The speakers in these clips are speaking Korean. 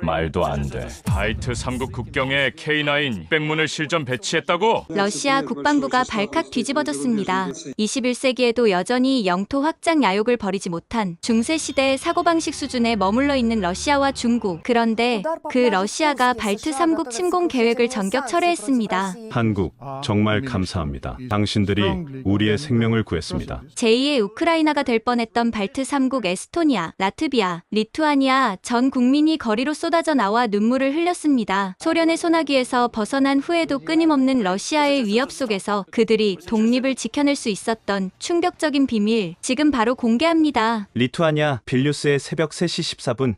말도 안 돼. 바이트 3국 국경에 K9 백문을 실전 배치했다고? 러시아 국방부가 발칵 뒤집어졌습니다. 21세기에도 여전히 영토 확장 야욕을 버리지 못한 중세시대의 사고방식 수준에 머물러 있는 러시아와 중국. 그런데 그 러시아가 발트 3국 침공 계획을 전격 철회했습니다. 한국, 정말 감사합니다. 당신들이 우리의 생명을 구했습니다. 제2의 우크라이나가 될 뻔했던 발트 3국 에스토니아, 라트비아, 리투아니아 전 국민이 거리로 쏟아져 나와 눈물을 흘렸습니다. 소련의 소나기에서 벗어난 후에도 끊임없는 러시아의 위협 속에서 그들이 독립을 지켜낼 수 있었던 충격적인 비밀, 지금 바로 공개합니다. 리투아니아 빌뉴스의 새벽 3시 14분,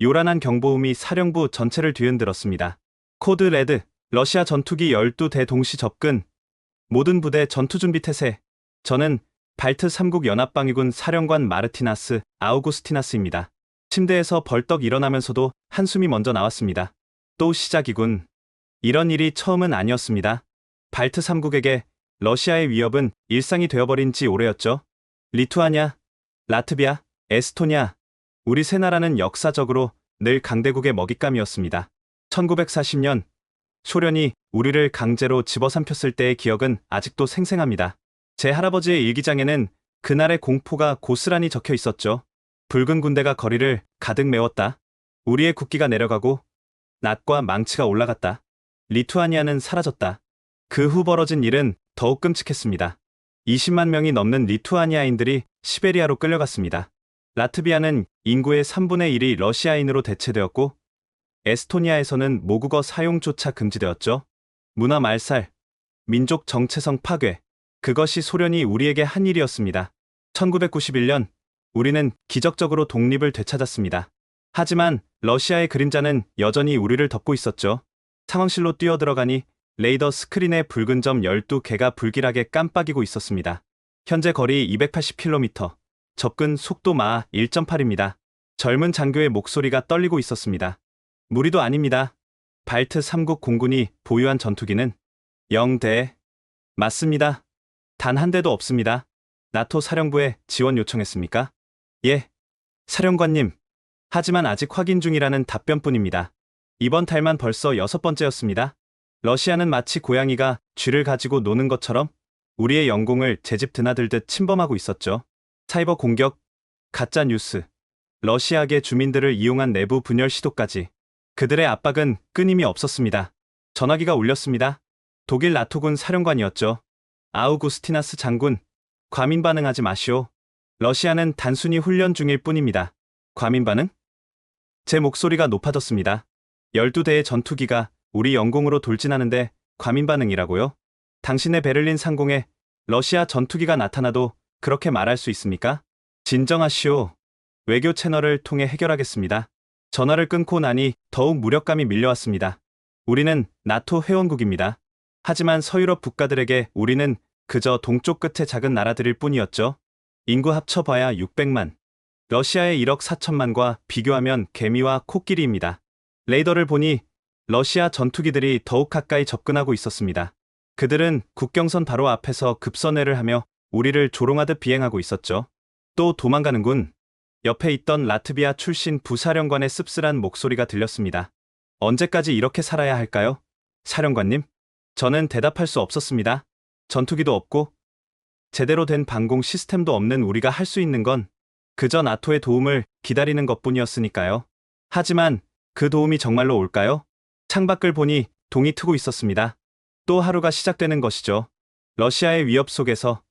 요란한 경보음이 사령부 전체를 뒤흔들었습니다. 코드 레드, 러시아 전투기 12대 동시 접근, 모든 부대 전투준비 태세. 저는 발트 3국 연합방위군 사령관 마르티나스 아우구스티나스입니다. 침대에서 벌떡 일어나면서도 한숨이 먼저 나왔습니다. 또 시작이군. 이런 일이 처음은 아니었습니다. 발트 3국에게 러시아의 위협은 일상이 되어버린 지 오래였죠. 리투아니아, 라트비아, 에스토니아, 우리 세 나라는 역사적으로 늘 강대국의 먹잇감이었습니다. 1940년 소련이 우리를 강제로 집어삼켰을 때의 기억은 아직도 생생합니다. 제 할아버지의 일기장에는 그날의 공포가 고스란히 적혀 있었죠. 붉은 군대가 거리를 가득 메웠다. 우리의 국기가 내려가고 낫과 망치가 올라갔다. 리투아니아는 사라졌다. 그 후 벌어진 일은 더욱 끔찍했습니다. 20만 명이 넘는 리투아니아인들이 시베리아로 끌려갔습니다. 라트비아는 인구의 3분의 1이 러시아인으로 대체되었고 에스토니아에서는 모국어 사용조차 금지되었죠. 문화 말살, 민족 정체성 파괴, 그것이 소련이 우리에게 한 일이었습니다. 1991년 우리는 기적적으로 독립을 되찾았습니다. 하지만 러시아의 그림자는 여전히 우리를 덮고 있었죠. 상황실로 뛰어들어가니 레이더 스크린에 붉은 점 12개가 불길하게 깜빡이고 있었습니다. 현재 거리 280km, 접근 속도 마하 1.8입니다. 젊은 장교의 목소리가 떨리고 있었습니다. 무리도 아닙니다. 발트 3국 공군이 보유한 전투기는 0대. 맞습니다. 단 한 대도 없습니다. 나토 사령부에 지원 요청했습니까? 예, 사령관님. 하지만 아직 확인 중이라는 답변뿐입니다. 이번 달만 벌써 6번째였습니다. 러시아는 마치 고양이가 쥐를 가지고 노는 것처럼 우리의 영공을 제 집 드나들듯 침범하고 있었죠. 사이버 공격, 가짜 뉴스, 러시아계 주민들을 이용한 내부 분열 시도까지. 그들의 압박은 끊임이 없었습니다. 전화기가 울렸습니다. 독일 나토군 사령관이었죠. 아우구스티나스 장군, 과민 반응하지 마시오. 러시아는 단순히 훈련 중일 뿐입니다. 과민 반응? 제 목소리가 높아졌습니다. 12대의 전투기가 우리 영공으로 돌진하는데 과민 반응이라고요? 당신의 베를린 상공에 러시아 전투기가 나타나도 그렇게 말할 수 있습니까? 진정하시오. 외교 채널을 통해 해결하겠습니다. 전화를 끊고 나니 더욱 무력감이 밀려왔습니다. 우리는 나토 회원국입니다. 하지만 서유럽 국가들에게 우리는 그저 동쪽 끝의 작은 나라들일 뿐이었죠. 인구 합쳐봐야 600만. 러시아의 1억 4천만과 비교하면 개미와 코끼리입니다. 레이더를 보니 러시아 전투기들이 더욱 가까이 접근하고 있었습니다. 그들은 국경선 바로 앞에서 급선회를 하며 우리를 조롱하듯 비행하고 있었죠. 또 도망가는군. 옆에 있던 라트비아 출신 부사령관의 씁쓸한 목소리가 들렸습니다. 언제까지 이렇게 살아야 할까요? 사령관님? 저는 대답할 수 없었습니다. 전투기도 없고 제대로 된 방공 시스템도 없는 우리가 할 수 있는 건 그저 나토의 도움을 기다리는 것뿐이었으니까요. 하지만 그 도움이 정말로 올까요? 창밖을 보니 동이 트고 있었습니다. 또 하루가 시작되는 것이죠. 러시아의 위협 속에서,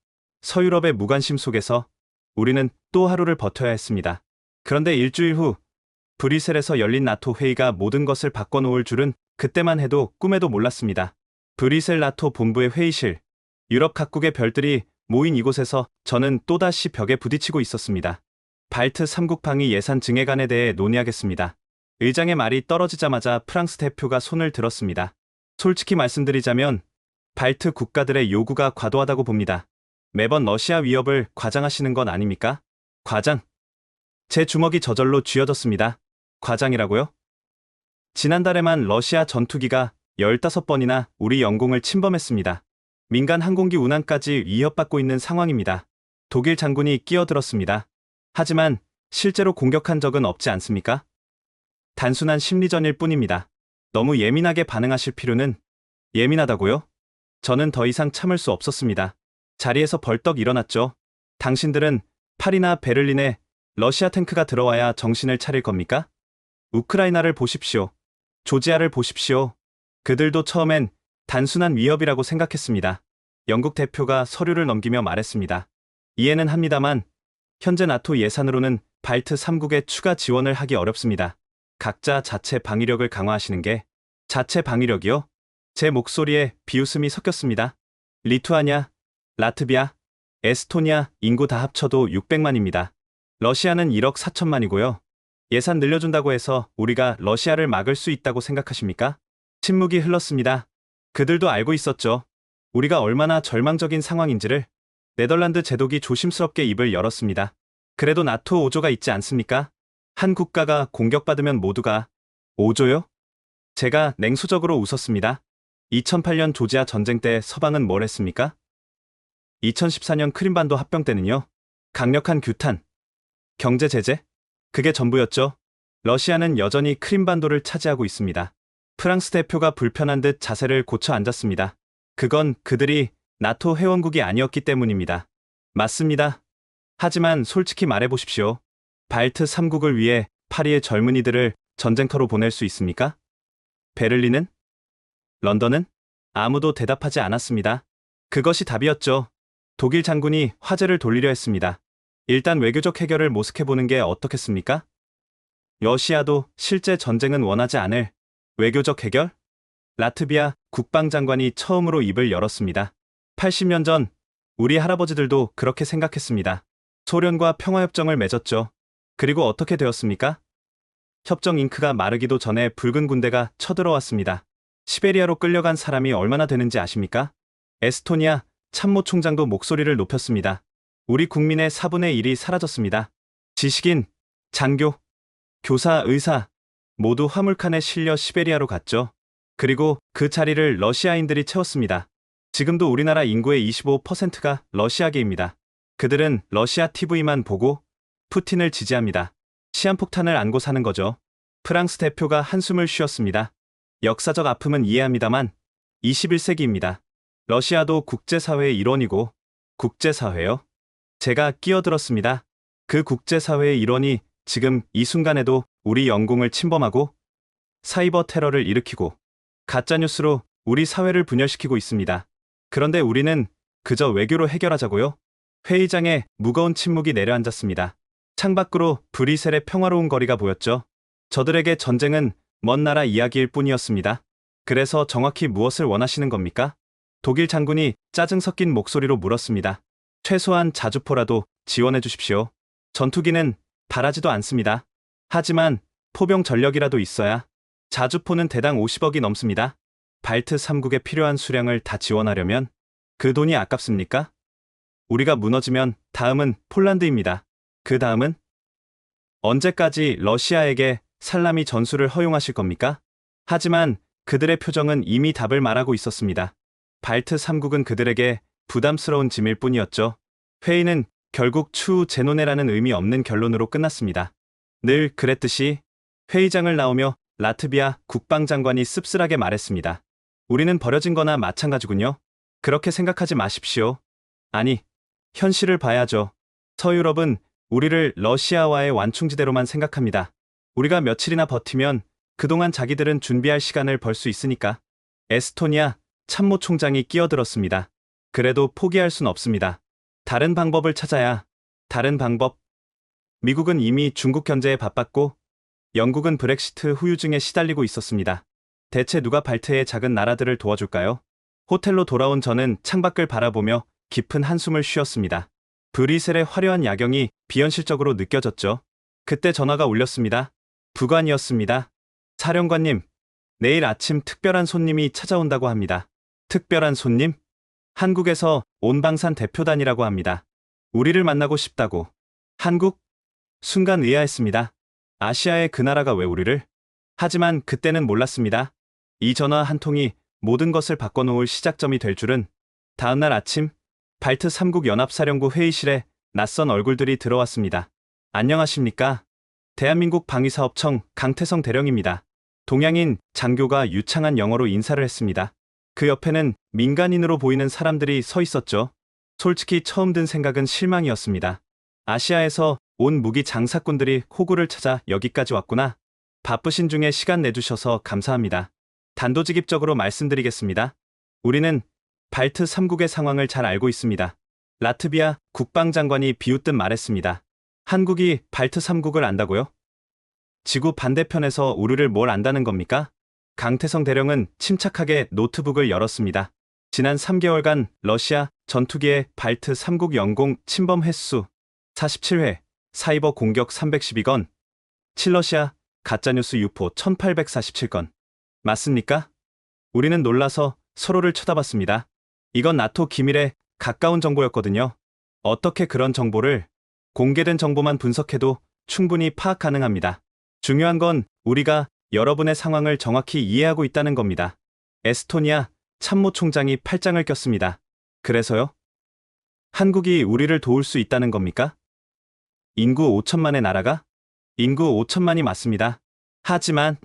서유럽의 무관심 속에서 우리는 또 하루를 버텨야 했습니다. 그런데 일주일 후 브뤼셀에서 열린 나토 회의가 모든 것을 바꿔놓을 줄은 그때만 해도 꿈에도 몰랐습니다. 브뤼셀 나토 본부의 회의실, 유럽 각국의 별들이 모인 이곳에서 저는 또다시 벽에 부딪히고 있었습니다. 발트 3국 방위 예산 증액안에 대해 논의하겠습니다. 의장의 말이 떨어지자마자 프랑스 대표가 손을 들었습니다. 솔직히 말씀드리자면 발트 국가들의 요구가 과도하다고 봅니다. 매번 러시아 위협을 과장하시는 건 아닙니까? 과장? 제 주먹이 저절로 쥐어졌습니다. 과장이라고요? 지난달에만 러시아 전투기가 15번이나 우리 영공을 침범했습니다. 민간 항공기 운항까지 위협받고 있는 상황입니다. 독일 장군이 끼어들었습니다. 하지만 실제로 공격한 적은 없지 않습니까? 단순한 심리전일 뿐입니다. 너무 예민하게 반응하실 필요는 예민하다고요? 저는 더 이상 참을 수 없었습니다. 자리에서 벌떡 일어났죠. 당신들은 파리나 베를린에 러시아 탱크가 들어와야 정신을 차릴 겁니까? 우크라이나를 보십시오. 조지아를 보십시오. 그들도 처음엔 단순한 위협이라고 생각했습니다. 영국 대표가 서류를 넘기며 말했습니다. 이해는 합니다만 현재 나토 예산으로는 발트 3국에 추가 지원을 하기 어렵습니다. 각자 자체 방위력을 강화하시는 게 자체 방위력이요? 제 목소리에 비웃음이 섞였습니다. 리투아니아, 라트비아, 에스토니아 인구 다 합쳐도 600만입니다. 러시아는 1억 4천만이고요. 예산 늘려준다고 해서 우리가 러시아를 막을 수 있다고 생각하십니까? 침묵이 흘렀습니다. 그들도 알고 있었죠. 우리가 얼마나 절망적인 상황인지를. 네덜란드 제독이 조심스럽게 입을 열었습니다. 그래도 나토 5조가 있지 않습니까? 한 국가가 공격받으면 모두가 5조요? 제가 냉소적으로 웃었습니다. 2008년 조지아 전쟁 때 서방은 뭘 했습니까? 2014년 크림반도 합병 때는요. 강력한 규탄, 경제 제재? 그게 전부였죠. 러시아는 여전히 크림반도를 차지하고 있습니다. 프랑스 대표가 불편한 듯 자세를 고쳐 앉았습니다. 그건 그들이 나토 회원국이 아니었기 때문입니다. 맞습니다. 하지만 솔직히 말해보십시오. 발트 3국을 위해 파리의 젊은이들을 전쟁터로 보낼 수 있습니까? 베를린은? 런던은? 아무도 대답하지 않았습니다. 그것이 답이었죠. 독일 장군이 화제를 돌리려 했습니다. 일단 외교적 해결을 모색해보는 게 어떻겠습니까? 러시아도 실제 전쟁은 원하지 않을 외교적 해결? 라트비아 국방장관이 처음으로 입을 열었습니다. 80년 전 우리 할아버지들도 그렇게 생각했습니다. 소련과 평화협정을 맺었죠. 그리고 어떻게 되었습니까? 협정 잉크가 마르기도 전에 붉은 군대가 쳐들어왔습니다. 시베리아로 끌려간 사람이 얼마나 되는지 아십니까? 에스토니아 참모총장도 목소리를 높였습니다. 우리 국민의 4분의 1이 사라졌습니다. 지식인, 장교, 교사, 의사 모두 화물칸에 실려 시베리아로 갔죠. 그리고 그 자리를 러시아인들이 채웠습니다. 지금도 우리나라 인구의 25%가 러시아계입니다. 그들은 러시아 TV만 보고 푸틴을 지지합니다. 시한폭탄을 안고 사는 거죠. 프랑스 대표가 한숨을 쉬었습니다. 역사적 아픔은 이해합니다만 21세기입니다. 러시아도 국제사회의 일원이고 국제사회요? 제가 끼어들었습니다. 그 국제사회의 일원이 지금 이 순간에도 우리 영공을 침범하고 사이버 테러를 일으키고 가짜뉴스로 우리 사회를 분열시키고 있습니다. 그런데 우리는 그저 외교로 해결하자고요? 회의장에 무거운 침묵이 내려앉았습니다. 창밖으로 브뤼셀의 평화로운 거리가 보였죠. 저들에게 전쟁은 먼 나라 이야기일 뿐이었습니다. 그래서 정확히 무엇을 원하시는 겁니까? 독일 장군이 짜증 섞인 목소리로 물었습니다. 최소한 자주포라도 지원해 주십시오. 전투기는 바라지도 않습니다. 하지만 포병 전력이라도 있어야. 자주포는 대당 50억이 넘습니다. 발트 3국에 필요한 수량을 다 지원하려면 그 돈이 아깝습니까? 우리가 무너지면 다음은 폴란드입니다. 그 다음은? 언제까지 러시아에게 살라미 전술을 허용하실 겁니까? 하지만 그들의 표정은 이미 답을 말하고 있었습니다. 발트 3국은 그들에게 부담스러운 짐일 뿐이었죠. 회의는 결국 추후 제노네라는 의미 없는 결론으로 끝났습니다. 늘 그랬듯이 회의장을 나오며 라트비아 국방장관이 씁쓸하게 말했습니다. 우리는 버려진 거나 마찬가지군요. 그렇게 생각하지 마십시오. 아니, 현실을 봐야죠. 서유럽은 우리를 러시아와의 완충지대로만 생각합니다. 우리가 며칠이나 버티면 그동안 자기들은 준비할 시간을 벌 수 있으니까. 에스토니아 참모총장이 끼어들었습니다. 그래도 포기할 순 없습니다. 다른 방법을 찾아야. 다른 방법. 미국은 이미 중국 견제에 바빴고 영국은 브렉시트 후유증에 시달리고 있었습니다. 대체 누가 발트의 작은 나라들을 도와줄까요? 호텔로 돌아온 저는 창밖을 바라보며 깊은 한숨을 쉬었습니다. 브뤼셀의 화려한 야경이 비현실적으로 느껴졌죠. 그때 전화가 울렸습니다. 부관이었습니다. 사령관님, 내일 아침 특별한 손님이 찾아온다고 합니다. 특별한 손님? 한국에서 온방산 대표단이라고 합니다. 우리를 만나고 싶다고. 한국? 순간 의아했습니다. 아시아의 그 나라가 왜 우리를? 하지만 그때는 몰랐습니다. 이 전화 한 통이 모든 것을 바꿔놓을 시작점이 될 줄은. 다음날 아침 발트 3국 연합사령부 회의실에 낯선 얼굴들이 들어왔습니다. 안녕하십니까? 대한민국 방위사업청 강태성 대령입니다. 동양인 장교가 유창한 영어로 인사를 했습니다. 그 옆에는 민간인으로 보이는 사람들이 서 있었죠. 솔직히 처음 든 생각은 실망이었습니다. 아시아에서 온 무기 장사꾼들이 호구를 찾아 여기까지 왔구나. 바쁘신 중에 시간 내주셔서 감사합니다. 단도직입적으로 말씀드리겠습니다. 우리는 발트 3국의 상황을 잘 알고 있습니다. 라트비아 국방장관이 비웃듯 말했습니다. 한국이 발트 3국을 안다고요? 지구 반대편에서 우리를 뭘 안다는 겁니까? 강태성 대령은 침착하게 노트북을 열었습니다. 지난 3개월간 러시아 전투기의 발트 3국 영공 침범 횟수 47회, 사이버 공격 312건, 친러시아 가짜뉴스 유포 1847건. 맞습니까? 우리는 놀라서 서로를 쳐다봤습니다. 이건 나토 기밀에 가까운 정보였거든요. 어떻게 그런 정보를 공개된 정보만 분석해도 충분히 파악 가능합니다. 중요한 건 우리가 여러분의 상황을 정확히 이해하고 있다는 겁니다. 에스토니아 참모총장이 팔짱을 꼈습니다. 그래서요? 한국이 우리를 도울 수 있다는 겁니까? 인구 5천만의 나라가? 인구 5천만이 맞습니다. 하지만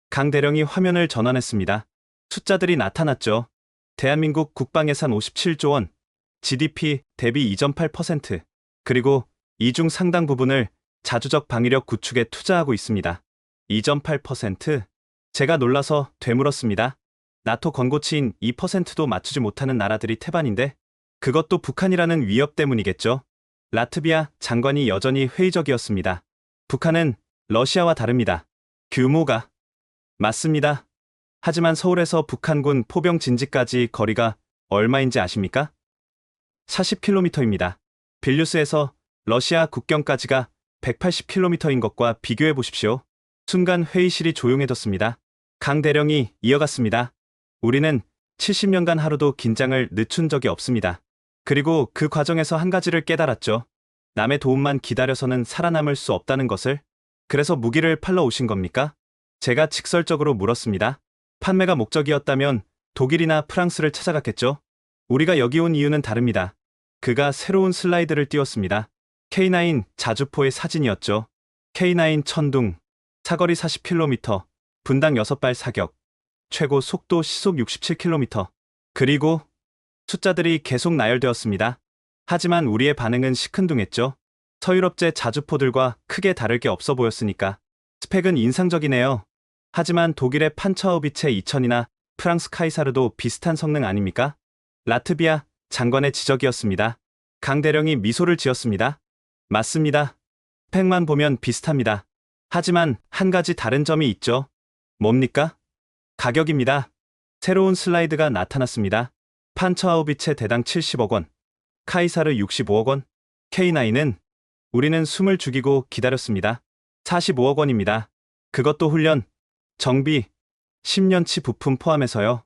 강 대령이 화면을 전환했습니다. 숫자들이 나타났죠. 대한민국 국방예산 57조 원, GDP 대비 2.8%, 그리고 이 중 상당 부분을 자주적 방위력 구축에 투자하고 있습니다. 2.8%? 제가 놀라서 되물었습니다. 나토 권고치인 2%도 맞추지 못하는 나라들이 태반인데 그것도 북한이라는 위협 때문이겠죠. 라트비아 장관이 여전히 회의적이었습니다. 북한은 러시아와 다릅니다. 규모가. 맞습니다. 하지만 서울에서 북한군 포병 진지까지 거리가 얼마인지 아십니까? 40km입니다. 빌뉴스에서 러시아 국경까지가 180km인 것과 비교해 보십시오. 순간 회의실이 조용해졌습니다. 강 대령이 이어갔습니다. 우리는 70년간 하루도 긴장을 늦춘 적이 없습니다. 그리고 그 과정에서 한 가지를 깨달았죠. 남의 도움만 기다려서는 살아남을 수 없다는 것을. 그래서 무기를 팔러 오신 겁니까? 제가 직설적으로 물었습니다. 판매가 목적이었다면 독일이나 프랑스를 찾아갔겠죠? 우리가 여기 온 이유는 다릅니다. 그가 새로운 슬라이드를 띄웠습니다. K9 자주포의 사진이었죠. K9 천둥, 사거리 40km, 분당 6발 사격, 최고 속도 시속 67km. 그리고 숫자들이 계속 나열되었습니다. 하지만 우리의 반응은 시큰둥했죠. 서유럽제 자주포들과 크게 다를 게 없어 보였으니까. 스펙은 인상적이네요. 하지만 독일의 판처하우비체 2000이나 프랑스 카이사르도 비슷한 성능 아닙니까? 라트비아 장관의 지적이었습니다. 강 대령이 미소를 지었습니다. 맞습니다. 스펙만 보면 비슷합니다. 하지만 한 가지 다른 점이 있죠. 뭡니까? 가격입니다. 새로운 슬라이드가 나타났습니다. 판처하우비체 대당 70억 원, 카이사르 65억 원, K9은 우리는 숨을 죽이고 기다렸습니다. 45억 원입니다. 그것도 훈련, 정비, 10년치 부품 포함해서요.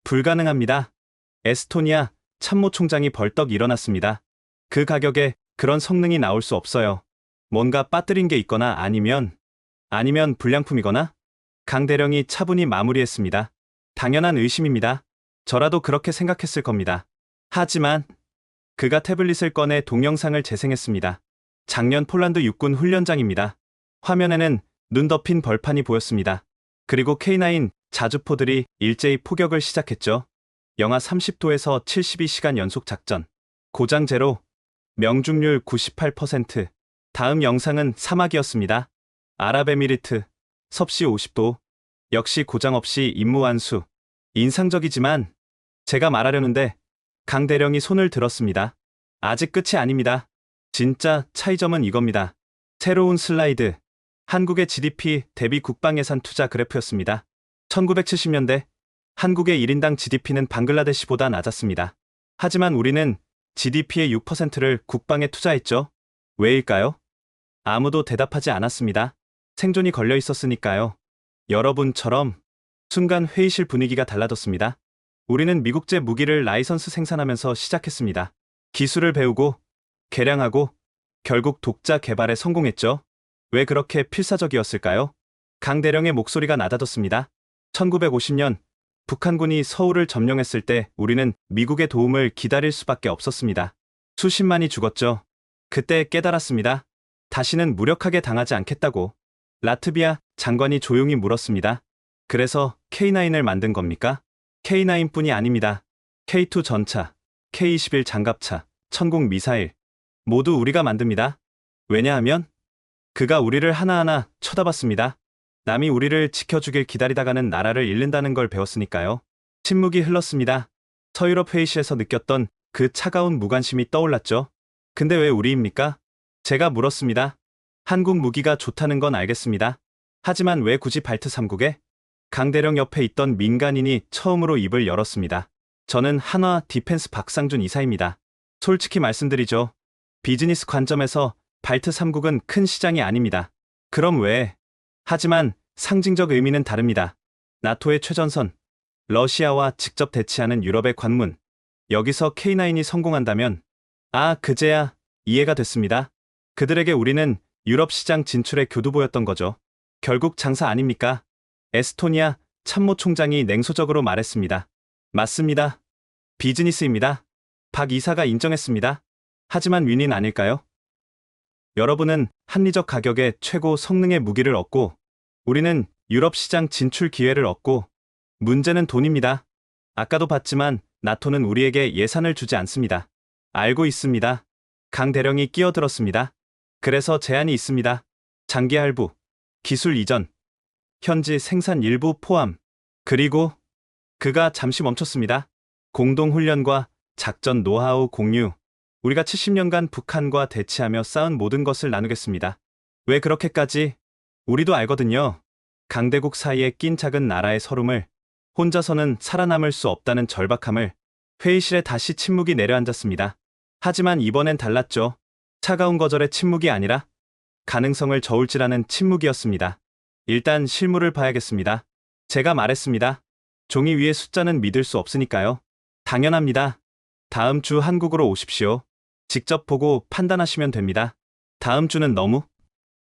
불가능합니다. 에스토니아 참모총장이 벌떡 일어났습니다. 그 가격에 그런 성능이 나올 수 없어요. 뭔가 빠뜨린 게 있거나 아니면 불량품이거나. 강 대령이 차분히 마무리했습니다. 당연한 의심입니다. 저라도 그렇게 생각했을 겁니다. 하지만 그가 태블릿을 꺼내 동영상을 재생했습니다. 작년 폴란드 육군 훈련장입니다. 화면에는 눈 덮인 벌판이 보였습니다. 그리고 K9 자주포들이 일제히 포격을 시작했죠. 영하 30도에서 72시간 연속 작전. 고장 제로. 명중률 98%. 다음 영상은 사막이었습니다. 아랍에미리트. 섭씨 50도. 역시 고장 없이 임무 완수. 인상적이지만 제가 말하려는데 강 대령이 손을 들었습니다. 아직 끝이 아닙니다. 진짜 차이점은 이겁니다. 새로운 슬라이드. 한국의 GDP 대비 국방예산 투자 그래프였습니다. 1970년대 한국의 1인당 GDP는 방글라데시보다 낮았습니다. 하지만 우리는 GDP의 6%를 국방에 투자했죠. 왜일까요? 아무도 대답하지 않았습니다. 생존이 걸려 있었으니까요. 여러분처럼. 순간 회의실 분위기가 달라졌습니다. 우리는 미국제 무기를 라이선스 생산하면서 시작했습니다. 기술을 배우고 개량하고 결국 독자 개발에 성공했죠. 왜 그렇게 필사적이었을까요? 강 대령의 목소리가 낮아졌습니다. 1950년 북한군이 서울을 점령했을 때 우리는 미국의 도움을 기다릴 수밖에 없었습니다. 수십만이 죽었죠. 그때 깨달았습니다. 다시는 무력하게 당하지 않겠다고 라트비아 장관이 조용히 물었습니다. 그래서 K9을 만든 겁니까? K9뿐이 아닙니다. K2 전차, K21 장갑차, 천공 미사일 모두 우리가 만듭니다. 왜냐하면 그가 우리를 하나하나 쳐다봤습니다. 남이 우리를 지켜주길 기다리다가는 나라를 잃는다는 걸 배웠으니까요. 침묵이 흘렀습니다. 서유럽 회의실에서 느꼈던 그 차가운 무관심이 떠올랐죠. 근데 왜 우리입니까? 제가 물었습니다. 한국 무기가 좋다는 건 알겠습니다. 하지만 왜 굳이 발트 3국에? 강대령 옆에 있던 민간인이 처음으로 입을 열었습니다. 저는 한화 디펜스 박상준 이사입니다. 솔직히 말씀드리죠. 비즈니스 관점에서 발트 3국은 큰 시장이 아닙니다. 그럼 왜? 하지만 상징적 의미는 다릅니다. 나토의 최전선, 러시아와 직접 대치하는 유럽의 관문. 여기서 K9이 성공한다면 그제야 이해가 됐습니다. 그들에게 우리는 유럽 시장 진출의 교두보였던 거죠. 결국 장사 아닙니까? 에스토니아 참모총장이 냉소적으로 말했습니다. 맞습니다. 비즈니스입니다. 박 이사가 인정했습니다. 하지만 윈윈 아닐까요? 여러분은 합리적 가격에 최고 성능의 무기를 얻고 우리는 유럽 시장 진출 기회를 얻고 문제는 돈입니다. 아까도 봤지만 나토는 우리에게 예산을 주지 않습니다. 알고 있습니다. 강 대령이 끼어들었습니다. 그래서 제안이 있습니다. 장기 할부, 기술 이전, 현지 생산 일부 포함. 그리고 그가 잠시 멈췄습니다. 공동훈련과 작전 노하우 공유. 우리가 70년간 북한과 대치하며 쌓은 모든 것을 나누겠습니다. 왜 그렇게까지? 우리도 알거든요. 강대국 사이에 낀 작은 나라의 서름을, 혼자서는 살아남을 수 없다는 절박함을. 회의실에 다시 침묵이 내려앉았습니다. 하지만 이번엔 달랐죠. 차가운 거절의 침묵이 아니라 가능성을 저울질하는 침묵이었습니다. 일단 실물을 봐야겠습니다. 제가 말했습니다. 종이 위의 숫자는 믿을 수 없으니까요. 당연합니다. 다음 주 한국으로 오십시오. 직접 보고 판단하시면 됩니다. 다음 주는 너무?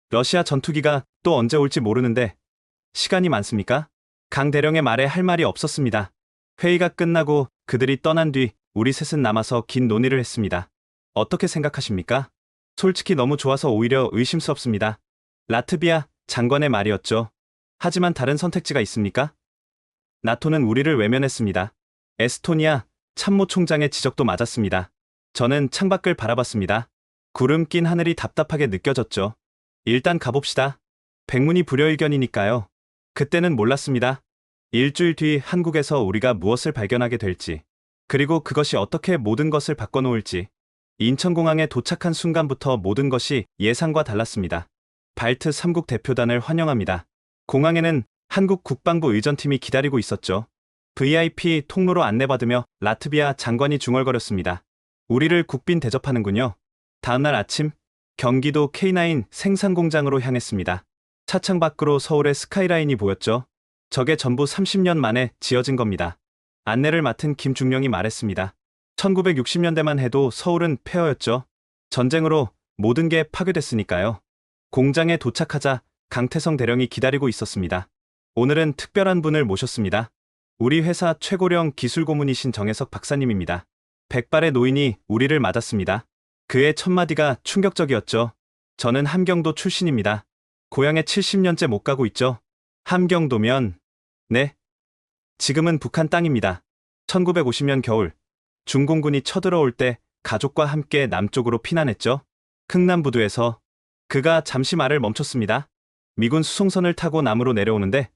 러시아 전투기가 또 언제 올지 모르는데 시간이 많습니까? 강 대령의 말에 할 말이 없었습니다. 회의가 끝나고 그들이 떠난 뒤 우리 셋은 남아서 긴 논의를 했습니다. 어떻게 생각하십니까? 솔직히 너무 좋아서 오히려 의심스럽습니다. 라트비아 장관의 말이었죠. 하지만 다른 선택지가 있습니까? 나토는 우리를 외면했습니다. 에스토니아 참모총장의 지적도 맞았습니다. 저는 창밖을 바라봤습니다. 구름 낀 하늘이 답답하게 느껴졌죠. 일단 가봅시다. 백문이 불여일견이니까요. 그때는 몰랐습니다. 일주일 뒤 한국에서 우리가 무엇을 발견하게 될지, 그리고 그것이 어떻게 모든 것을 바꿔놓을지. 인천공항에 도착한 순간부터 모든 것이 예상과 달랐습니다. 발트 3국 대표단을 환영합니다. 공항에는 한국 국방부 의전팀이 기다리고 있었죠. VIP 통로로 안내받으며 라트비아 장관이 중얼거렸습니다. 우리를 국빈 대접하는군요. 다음날 아침, 경기도 K9 생산공장으로 향했습니다. 차창 밖으로 서울의 스카이라인이 보였죠. 저게 전부 30년 만에 지어진 겁니다. 안내를 맡은 김중령이 말했습니다. 1960년대만 해도 서울은 폐허였죠. 전쟁으로 모든 게 파괴됐으니까요. 공장에 도착하자 강태성 대령이 기다리고 있었습니다. 오늘은 특별한 분을 모셨습니다. 우리 회사 최고령 기술고문이신 정혜석 박사님입니다. 백발의 노인이 우리를 맞았습니다. 그의 첫마디가 충격적이었죠. 저는 함경도 출신입니다. 고향에 70년째 못 가고 있죠. 함경도면, 네. 지금은 북한 땅입니다. 1950년 겨울, 중공군이 쳐들어올 때 가족과 함께 남쪽으로 피난했죠. 흥남부두에서. 그가 잠시 말을 멈췄습니다. 미군 수송선을 타고 남으로 내려오는데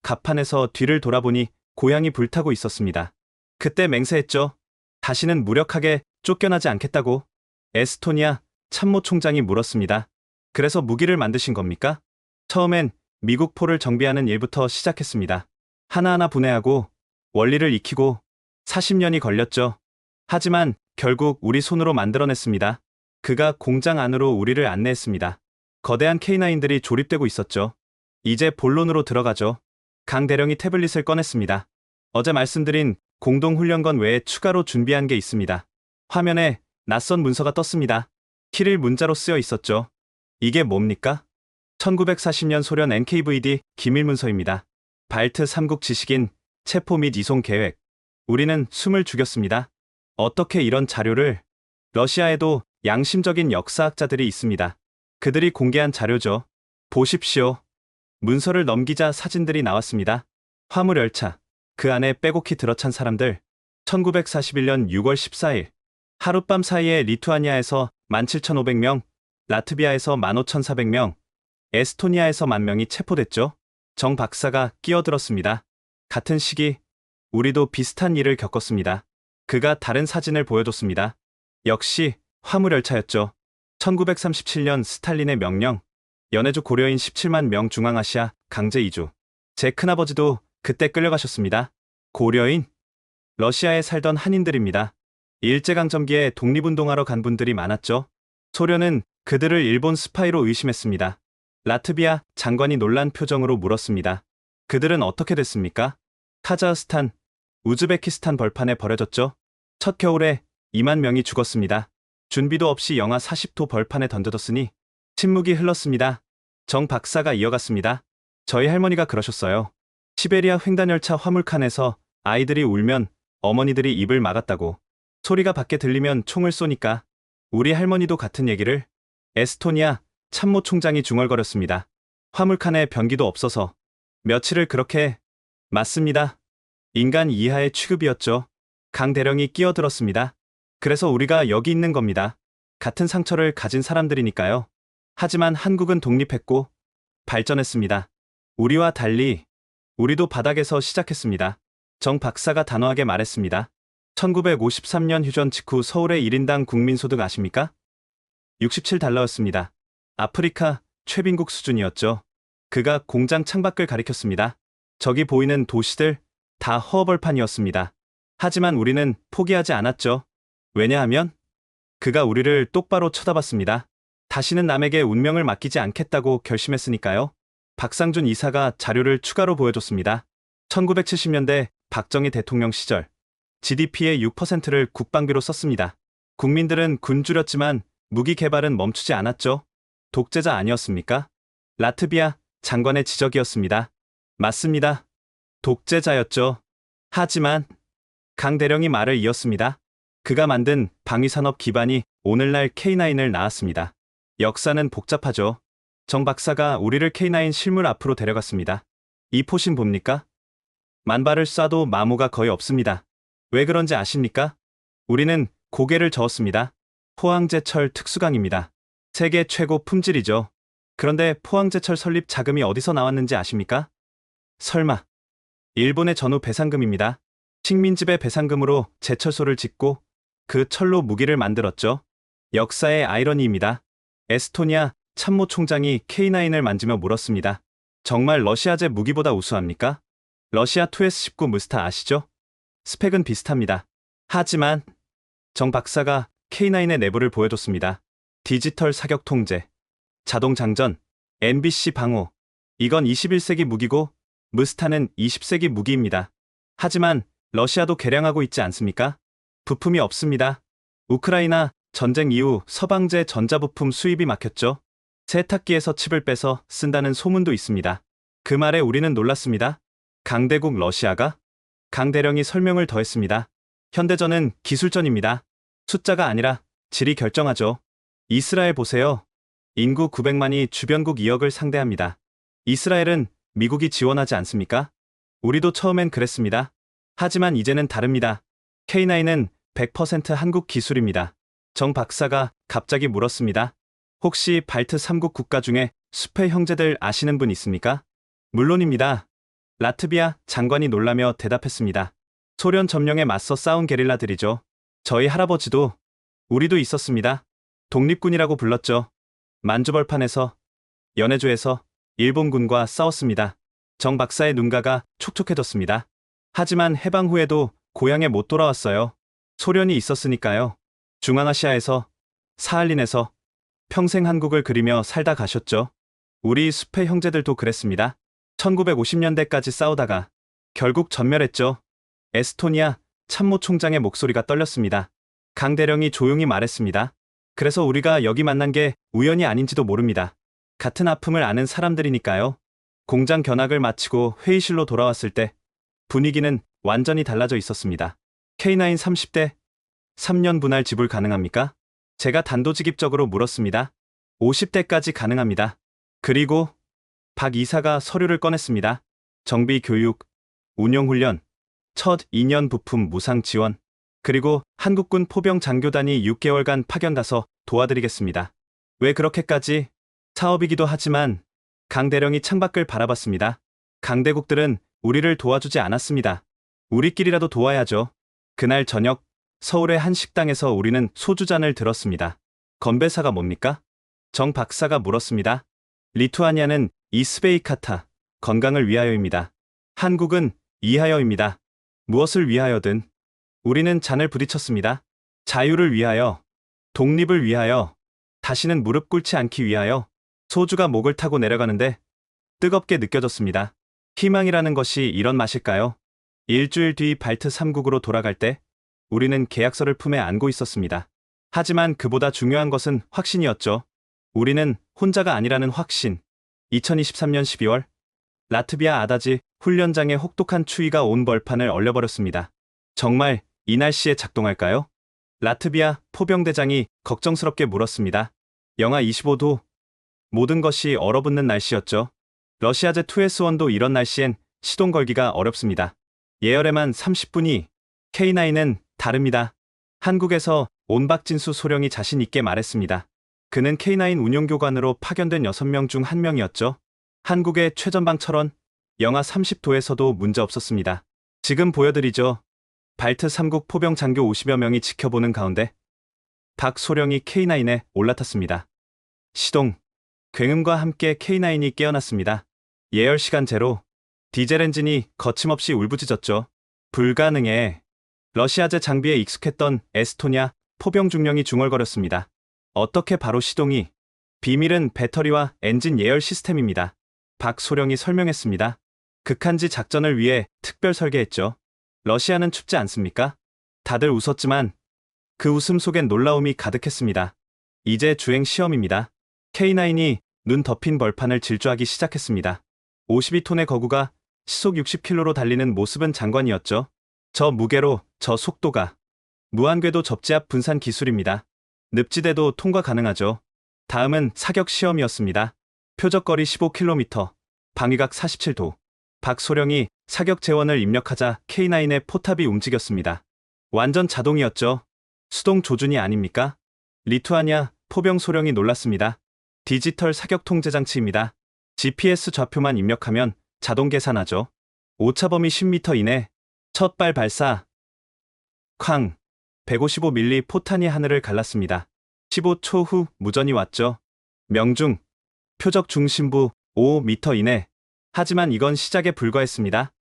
갑판에서 뒤를 돌아보니 고향이 불타고 있었습니다. 그때 맹세했죠. 다시는 무력하게 쫓겨나지 않겠다고. 에스토니아 참모총장이 물었습니다. 그래서 무기를 만드신 겁니까? 처음엔 미국 포를 정비하는 일부터 시작했습니다. 하나하나 분해하고 원리를 익히고 40년이 걸렸죠. 하지만 결국 우리 손으로 만들어냈습니다. 그가 공장 안으로 우리를 안내했습니다. 거대한 K9들이 조립되고 있었죠. 이제 본론으로 들어가죠. 강 대령이 태블릿을 꺼냈습니다. 어제 말씀드린 공동훈련건 외에 추가로 준비한 게 있습니다. 화면에 낯선 문서가 떴습니다. 키릴 문자로 쓰여 있었죠. 이게 뭡니까? 1940년 소련 NKVD 기밀문서입니다. 발트 3국 지식인 체포 및 이송 계획. 우리는 숨을 죽였습니다. 어떻게 이런 자료를? 러시아에도 양심적인 역사학자들이 있습니다. 그들이 공개한 자료죠. 보십시오. 문서를 넘기자 사진들이 나왔습니다. 화물열차. 그 안에 빼곡히 들어찬 사람들. 1941년 6월 14일. 하룻밤 사이에 리투아니아에서 17,500명, 라트비아에서 15,400명, 에스토니아에서 10,000명이 체포됐죠. 정 박사가 끼어들었습니다. 같은 시기 우리도 비슷한 일을 겪었습니다. 그가 다른 사진을 보여줬습니다. 역시 화물열차였죠. 1937년 스탈린의 명령, 연해주 고려인 17만 명 중앙아시아 강제 이주. 제 큰아버지도 그때 끌려가셨습니다. 고려인? 러시아에 살던 한인들입니다. 일제강점기에 독립운동하러 간 분들이 많았죠. 소련은 그들을 일본 스파이로 의심했습니다. 라트비아 장관이 놀란 표정으로 물었습니다. 그들은 어떻게 됐습니까? 카자흐스탄, 우즈베키스탄 벌판에 버려졌죠. 첫 겨울에 2만 명이 죽었습니다. 준비도 없이 영하 40도 벌판에 던져졌으니 침묵이 흘렀습니다. 정 박사가 이어갔습니다. 저희 할머니가 그러셨어요. 시베리아 횡단열차 화물칸에서 아이들이 울면 어머니들이 입을 막았다고. 소리가 밖에 들리면 총을 쏘니까. 우리 할머니도 같은 얘기를. 에스토니아 참모총장이 중얼거렸습니다. 화물칸에 변기도 없어서. 며칠을 그렇게. 맞습니다. 인간 이하의 취급이었죠. 강 대령이 끼어들었습니다. 그래서 우리가 여기 있는 겁니다. 같은 상처를 가진 사람들이니까요. 하지만 한국은 독립했고 발전했습니다. 우리와 달리 우리도 바닥에서 시작했습니다. 정 박사가 단호하게 말했습니다. 1953년 휴전 직후 서울의 1인당 국민소득 아십니까? 67달러였습니다. 아프리카 최빈국 수준이었죠. 그가 공장 창밖을 가리켰습니다. 저기 보이는 도시들 다 허벌판이었습니다. 하지만 우리는 포기하지 않았죠. 왜냐하면 그가 우리를 똑바로 쳐다봤습니다. 다시는 남에게 운명을 맡기지 않겠다고 결심했으니까요. 박상준 이사가 자료를 추가로 보여줬습니다. 1970년대 박정희 대통령 시절 GDP의 6%를 국방비로 썼습니다. 국민들은 굶주렸지만 무기 개발은 멈추지 않았죠. 독재자 아니었습니까? 라트비아 장관의 지적이었습니다. 맞습니다. 독재자였죠. 하지만 강 대령이 말을 이었습니다. 그가 만든 방위산업 기반이 오늘날 K9을 낳았습니다. 역사는 복잡하죠. 정 박사가 우리를 K9 실물 앞으로 데려갔습니다. 이 포신 봅니까? 만발을 쏴도 마모가 거의 없습니다. 왜 그런지 아십니까? 우리는 고개를 저었습니다. 포항제철 특수강입니다. 세계 최고 품질이죠. 그런데 포항제철 설립 자금이 어디서 나왔는지 아십니까? 설마. 일본의 전후 배상금입니다. 식민지배 배상금으로 제철소를 짓고 그 철로 무기를 만들었죠. 역사의 아이러니입니다. 에스토니아 참모총장이 K9을 만지며 물었습니다. 정말 러시아제 무기보다 우수합니까? 러시아 2S19 무스타 아시죠? 스펙은 비슷합니다. 하지만 정 박사가 K9의 내부를 보여줬습니다. 디지털 사격 통제, 자동 장전, MBC 방호. 이건 21세기 무기고 무스타는 20세기 무기입니다. 하지만 러시아도 개량하고 있지 않습니까? 부품이 없습니다. 우크라이나 전쟁 이후 서방제 전자부품 수입이 막혔죠. 세탁기에서 칩을 빼서 쓴다는 소문도 있습니다. 그 말에 우리는 놀랐습니다. 강대국 러시아가? 강 대령이 설명을 더했습니다. 현대전은 기술전입니다. 숫자가 아니라 질이 결정하죠. 이스라엘 보세요. 인구 900만이 주변국 2억을 상대합니다. 이스라엘은 미국이 지원하지 않습니까? 우리도 처음엔 그랬습니다. 하지만 이제는 다릅니다. K9은 100% 한국 기술입니다. 정 박사가 갑자기 물었습니다. 혹시 발트 3국 국가 중에 수페 형제들 아시는 분 있습니까? 물론입니다. 라트비아 장관이 놀라며 대답했습니다. 소련 점령에 맞서 싸운 게릴라들이죠. 저희 할아버지도, 우리도 있었습니다. 독립군이라고 불렀죠. 만주벌판에서, 연해주에서 일본군과 싸웠습니다. 정 박사의 눈가가 촉촉해졌습니다. 하지만 해방 후에도 고향에 못 돌아왔어요. 소련이 있었으니까요. 중앙아시아에서, 사할린에서 평생 한국을 그리며 살다 가셨죠. 우리 수페 형제들도 그랬습니다. 1950년대까지 싸우다가 결국 전멸했죠. 에스토니아 참모총장의 목소리가 떨렸습니다. 강 대령이 조용히 말했습니다. 그래서 우리가 여기 만난 게 우연이 아닌지도 모릅니다. 같은 아픔을 아는 사람들이니까요. 공장 견학을 마치고 회의실로 돌아왔을 때 분위기는 완전히 달라져 있었습니다. K9 30대 3년 분할 지불 가능합니까? 제가 단도직입적으로 물었습니다. 50대까지 가능합니다. 그리고 박 이사가 서류를 꺼냈습니다. 정비 교육, 운용 훈련, 첫 2년 부품 무상 지원, 그리고 한국군 포병 장교단이 6개월간 파견 가서 도와드리겠습니다. 왜 그렇게까지? 사업이기도 하지만 강 대령이 창밖을 바라봤습니다. 강대국들은 우리를 도와주지 않았습니다. 우리끼리라도 도와야죠. 그날 저녁 서울의 한 식당에서 우리는 소주잔을 들었습니다. 건배사가 뭡니까? 정 박사가 물었습니다. 리투아니아는 이스베이카타, 건강을 위하여입니다. 한국은 이하여입니다. 무엇을 위하여든 우리는 잔을 부딪혔습니다. 자유를 위하여, 독립을 위하여, 다시는 무릎 꿇지 않기 위하여. 소주가 목을 타고 내려가는데 뜨겁게 느껴졌습니다. 희망이라는 것이 이런 맛일까요? 일주일 뒤 발트 3국으로 돌아갈 때 우리는 계약서를 품에 안고 있었습니다. 하지만 그보다 중요한 것은 확신이었죠. 우리는 혼자가 아니라는 확신. 2023년 12월 라트비아 아다지 훈련장의 혹독한 추위가 온 벌판을 얼려버렸습니다. 정말 이 날씨에 작동할까요? 라트비아 포병대장이 걱정스럽게 물었습니다. 영하 25도. 모든 것이 얼어붙는 날씨였죠. 러시아제 2S1도 이런 날씨엔 시동 걸기가 어렵습니다. 예열에만 30분이, K9은 다릅니다. 한국에서 온박진수 소령이 자신 있게 말했습니다. 그는 K9 운용교관으로 파견된 6명 중 1명이었죠. 한국의 최전방철원, 영하 30도에서도 문제 없었습니다. 지금 보여드리죠. 발트 3국 포병 장교 50여 명이 지켜보는 가운데 박 소령이 K9에 올라탔습니다. 시동, 굉음과 함께 K9이 깨어났습니다. 예열 시간 제로, 디젤 엔진이 거침없이 울부짖었죠. 불가능해. 러시아제 장비에 익숙했던 에스토니아 포병 중령이 중얼거렸습니다. 어떻게 바로 시동이? 비밀은 배터리와 엔진 예열 시스템입니다. 박 소령이 설명했습니다. 극한지 작전을 위해 특별 설계했죠. 러시아는 춥지 않습니까? 다들 웃었지만 그 웃음 속엔 놀라움이 가득했습니다. 이제 주행 시험입니다. K9이 눈 덮인 벌판을 질주하기 시작했습니다. 52톤의 거구가 시속 60km로 달리는 모습은 장관이었죠. 저 무게로, 저 속도가. 무한궤도 접지압 분산 기술입니다. 늪지대도 통과 가능하죠. 다음은 사격 시험이었습니다. 표적거리 15km, 방위각 47도. 박 소령이 사격 재원을 입력하자 K9의 포탑이 움직였습니다. 완전 자동이었죠. 수동 조준이 아닙니까? 리투아니아 포병 소령이 놀랐습니다. 디지털 사격 통제 장치입니다. GPS 좌표만 입력하면 자동 계산하죠. 오차 범위 10m 이내, 첫 발 발사. 쾅! 155mm 포탄이 하늘을 갈랐습니다. 15초 후 무전이 왔죠. 명중, 표적 중심부 5m 이내. 하지만 이건 시작에 불과했습니다.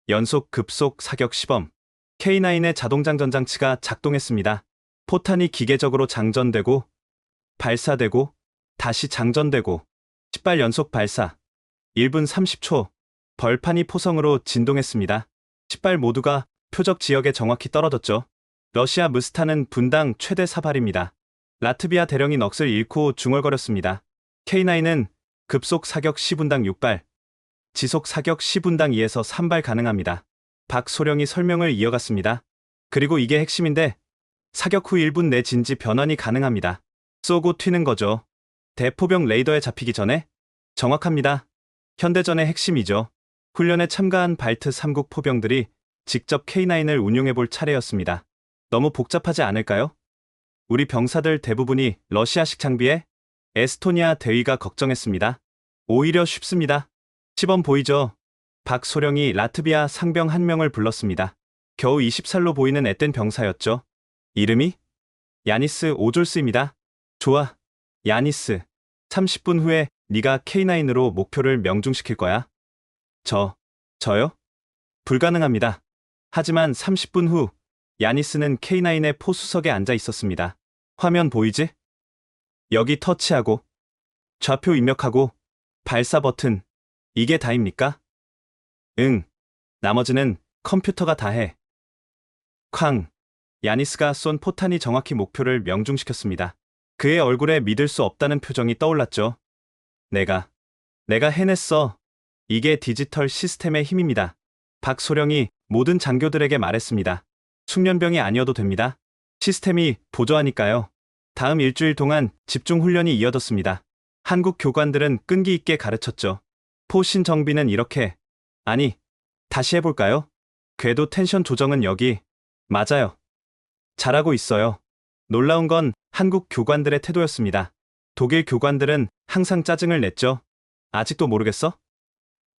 연속 급속 사격 시범. K9의 자동장전 장치가 작동했습니다. 포탄이 기계적으로 장전되고, 발사되고, 다시 장전되고, 10발 연속 발사. 1분 30초. 벌판이 포성으로 진동했습니다. 10발 모두가 표적 지역에 정확히 떨어졌죠. 러시아 무스타는 분당 최대 사발입니다. 라트비아 대령이 넋을 잃고 중얼거렸습니다. K9은 급속 사격 시분당 6발, 지속 사격 시분당 2에서 3발 가능합니다. 박 소령이 설명을 이어갔습니다. 그리고 이게 핵심인데 사격 후 1분 내 진지 변환이 가능합니다. 쏘고 튀는 거죠. 대포병 레이더에 잡히기 전에? 정확합니다. 현대전의 핵심이죠. 훈련에 참가한 발트 3국 포병들이 직접 K9을 운용해볼 차례였습니다. 너무 복잡하지 않을까요? 우리 병사들 대부분이 러시아식 장비에 에스토니아 대위가 걱정했습니다. 오히려 쉽습니다. 시범 보이죠? 박 소령이 라트비아 상병 1명을 불렀습니다. 겨우 20살로 보이는 앳된 병사였죠. 이름이? 야니스 오졸스입니다. 좋아, 야니스. 30분 후에 네가 K9으로 목표를 명중시킬 거야. 저요? 불가능합니다. 하지만 30분 후 야니스는 K9의 포수석에 앉아 있었습니다. 화면 보이지? 여기 터치하고 좌표 입력하고 발사 버튼. 이게 다입니까? 응. 나머지는 컴퓨터가 다 해. 쾅. 야니스가 쏜 포탄이 정확히 목표를 명중시켰습니다. 그의 얼굴에 믿을 수 없다는 표정이 떠올랐죠. 내가 해냈어. 이게 디지털 시스템의 힘입니다. 박 소령이 모든 장교들에게 말했습니다. 숙련병이 아니어도 됩니다. 시스템이 보조하니까요. 다음 일주일 동안 집중 훈련이 이어졌습니다. 한국 교관들은 끈기 있게 가르쳤죠. 포신 정비는 이렇게. 아니, 다시 해볼까요? 궤도 텐션 조정은 여기. 맞아요. 잘하고 있어요. 놀라운 건 한국 교관들의 태도였습니다. 독일 교관들은 항상 짜증을 냈죠. 아직도 모르겠어?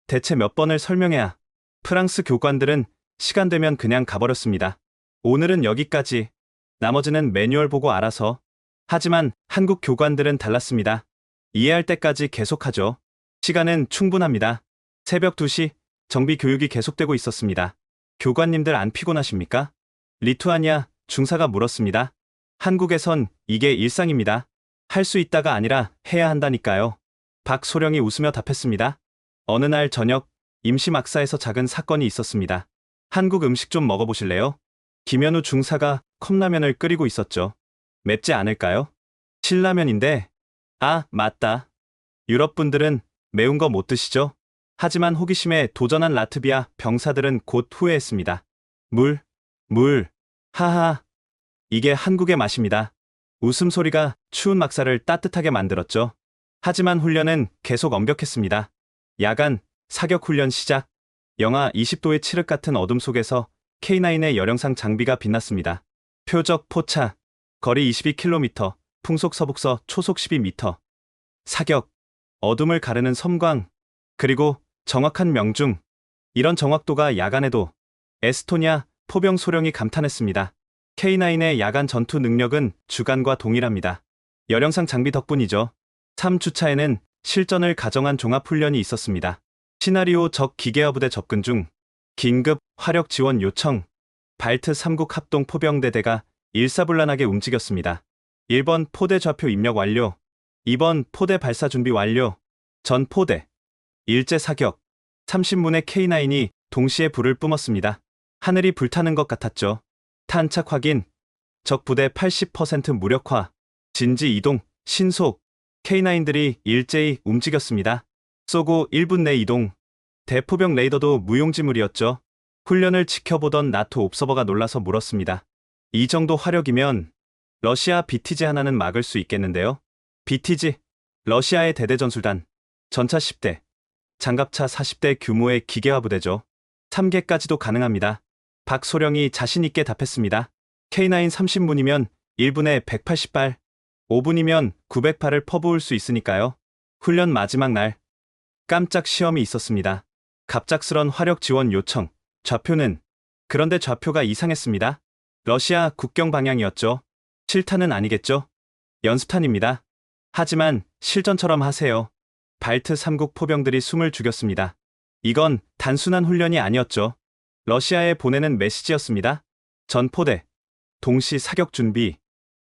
대체 몇 번을 설명해야. 프랑스 교관들은 시간 되면 그냥 가버렸습니다. 오늘은 여기까지. 나머지는 매뉴얼 보고 알아서. 하지만 한국 교관들은 달랐습니다. 이해할 때까지 계속하죠. 시간은 충분합니다. 새벽 2시 정비 교육이 계속되고 있었습니다. 교관님들 안 피곤하십니까? 리투아니아 중사가 물었습니다. 한국에선 이게 일상입니다. 할 수 있다가 아니라 해야 한다니까요. 박소령이 웃으며 답했습니다. 어느 날 저녁 임시 막사에서 작은 사건이 있었습니다. 한국 음식 좀 먹어보실래요? 김현우 중사가 컵라면을 끓이고 있었죠. 맵지 않을까요? 신라면인데. 아, 맞다. 유럽 분들은 매운 거 못 드시죠? 하지만 호기심에 도전한 라트비아 병사들은 곧 후회했습니다. 물. 하하. 이게 한국의 맛입니다. 웃음소리가 추운 막사를 따뜻하게 만들었죠. 하지만 훈련은 계속 엄격했습니다. 야간 사격 훈련 시작. 영하 20도의 칠흑 같은 어둠 속에서 K9의 열영상 장비가 빛났습니다. 표적 포차. 거리 22km. 풍속 서북서 초속 12m. 사격. 어둠을 가르는 섬광. 그리고 정확한 명중. 이런 정확도가 야간에도. 에스토니아 포병 소령이 감탄했습니다. K9의 야간 전투 능력은 주간과 동일합니다. 열영상 장비 덕분이죠. 3주차에는 실전을 가정한 종합훈련이 있었습니다. 시나리오 적 기계화부대 접근 중. 긴급 화력 지원 요청. 발트 3국 합동 포병대대가 일사불란하게 움직였습니다. 1번 포대 좌표 입력 완료. 2번 포대 발사 준비 완료. 전 포대. 일제 사격. 30문의 K9이 동시에 불을 뿜었습니다. 하늘이 불타는 것 같았죠. 탄착 확인. 적 부대 80% 무력화. 진지 이동. 신속. K9들이 일제히 움직였습니다. 쏘고 1분 내 이동. 대포병 레이더도 무용지물이었죠. 훈련을 지켜보던 나토 옵서버가 놀라서 물었습니다. 이 정도 화력이면 러시아 BTG 하나는 막을 수 있겠는데요? BTG, 러시아의 대대전술단, 전차 10대, 장갑차 40대 규모의 기계화 부대죠. 3개까지도 가능합니다. 박소령이 자신있게 답했습니다. K9 30문이면 1분에 180발, 5분이면 900발을 퍼부을 수 있으니까요. 훈련 마지막 날, 깜짝 시험이 있었습니다. 갑작스런 화력 지원 요청, 좌표는. 그런데 좌표가 이상했습니다. 러시아 국경 방향이었죠. 실탄은 아니겠죠? 연습탄입니다. 하지만 실전처럼 하세요. 발트 3국 포병들이 숨을 죽였습니다. 이건 단순한 훈련이 아니었죠. 러시아에 보내는 메시지였습니다. 전 포대, 동시 사격 준비,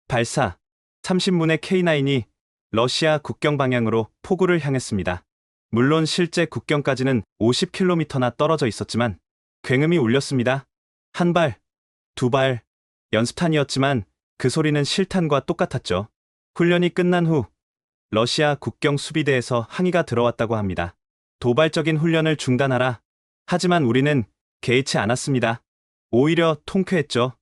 발사. 30문의 K9이 러시아 국경 방향으로 포구를 향했습니다. 물론 실제 국경까지는 50km나 떨어져 있었지만 굉음이 울렸습니다. 한 발, 두 발, 연습탄이었지만 그 소리는 실탄과 똑같았죠. 훈련이 끝난 후 러시아 국경 수비대에서 항의가 들어왔다고 합니다. 도발적인 훈련을 중단하라. 하지만 우리는 개의치 않았습니다. 오히려 통쾌했죠.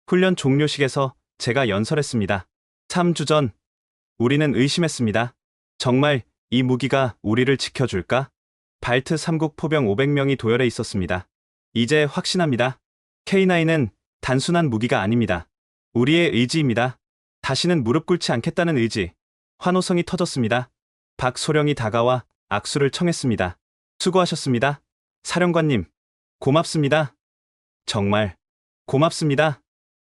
훈련 종료식에서 제가 연설했습니다. 3주 전 우리는 의심했습니다. 정말 이 무기가 우리를 지켜줄까? 발트 3국 포병 500명이 도열해 있었습니다. 이제 확신합니다. K9은 단순한 무기가 아닙니다. 우리의 의지입니다. 다시는 무릎 꿇지 않겠다는 의지. 환호성이 터졌습니다. 박소령이 다가와 악수를 청했습니다. 수고하셨습니다. 사령관님, 고맙습니다. 정말 고맙습니다.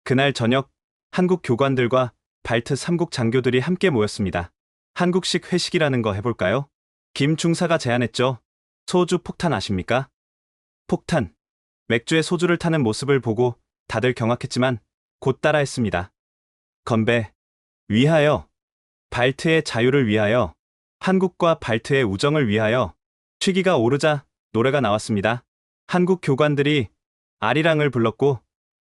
그날 저녁 한국 교관들과 발트 3국 장교들이 함께 모였습니다. 한국식 회식이라는 거 해볼까요? 김 중사가 제안했죠. 소주 폭탄 아십니까? 폭탄. 맥주에 소주를 타는 모습을 보고 다들 경악했지만 곧 따라했습니다. 건배. 위하여. 발트의 자유를 위하여. 한국과 발트의 우정을 위하여. 취기가 오르자 노래가 나왔습니다. 한국 교관들이 아리랑을 불렀고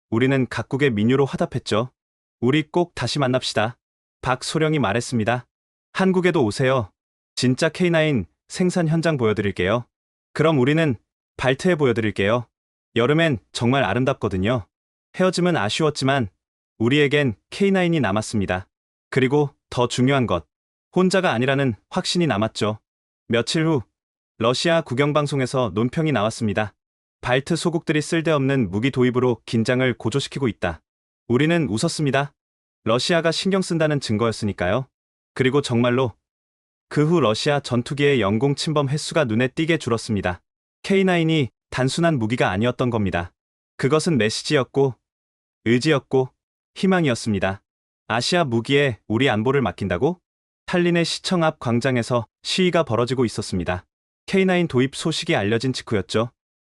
우리는 각국의 민요로 화답했죠. 우리 꼭 다시 만납시다. 박소령이 말했습니다. 한국에도 오세요. 진짜 K9 생산 현장 보여드릴게요. 그럼 우리는 발트에 보여드릴게요. 여름엔 정말 아름답거든요. 헤어짐은 아쉬웠지만 우리에겐 K9이 남았습니다. 그리고 더 중요한 것, 혼자가 아니라는 확신이 남았죠. 며칠 후 러시아 국영방송에서 논평이 나왔습니다. 발트 소국들이 쓸데없는 무기 도입으로 긴장을 고조시키고 있다. 우리는 웃었습니다. 러시아가 신경 쓴다는 증거였으니까요. 그리고 정말로 그 후 러시아 전투기의 영공 침범 횟수가 눈에 띄게 줄었습니다. K9이 단순한 무기가 아니었던 겁니다. 그것은 메시지였고, 의지였고, 희망이었습니다. 아시아 무기에 우리 안보를 맡긴다고? 탈린의 시청 앞 광장에서 시위가 벌어지고 있었습니다. K9 도입 소식이 알려진 직후였죠.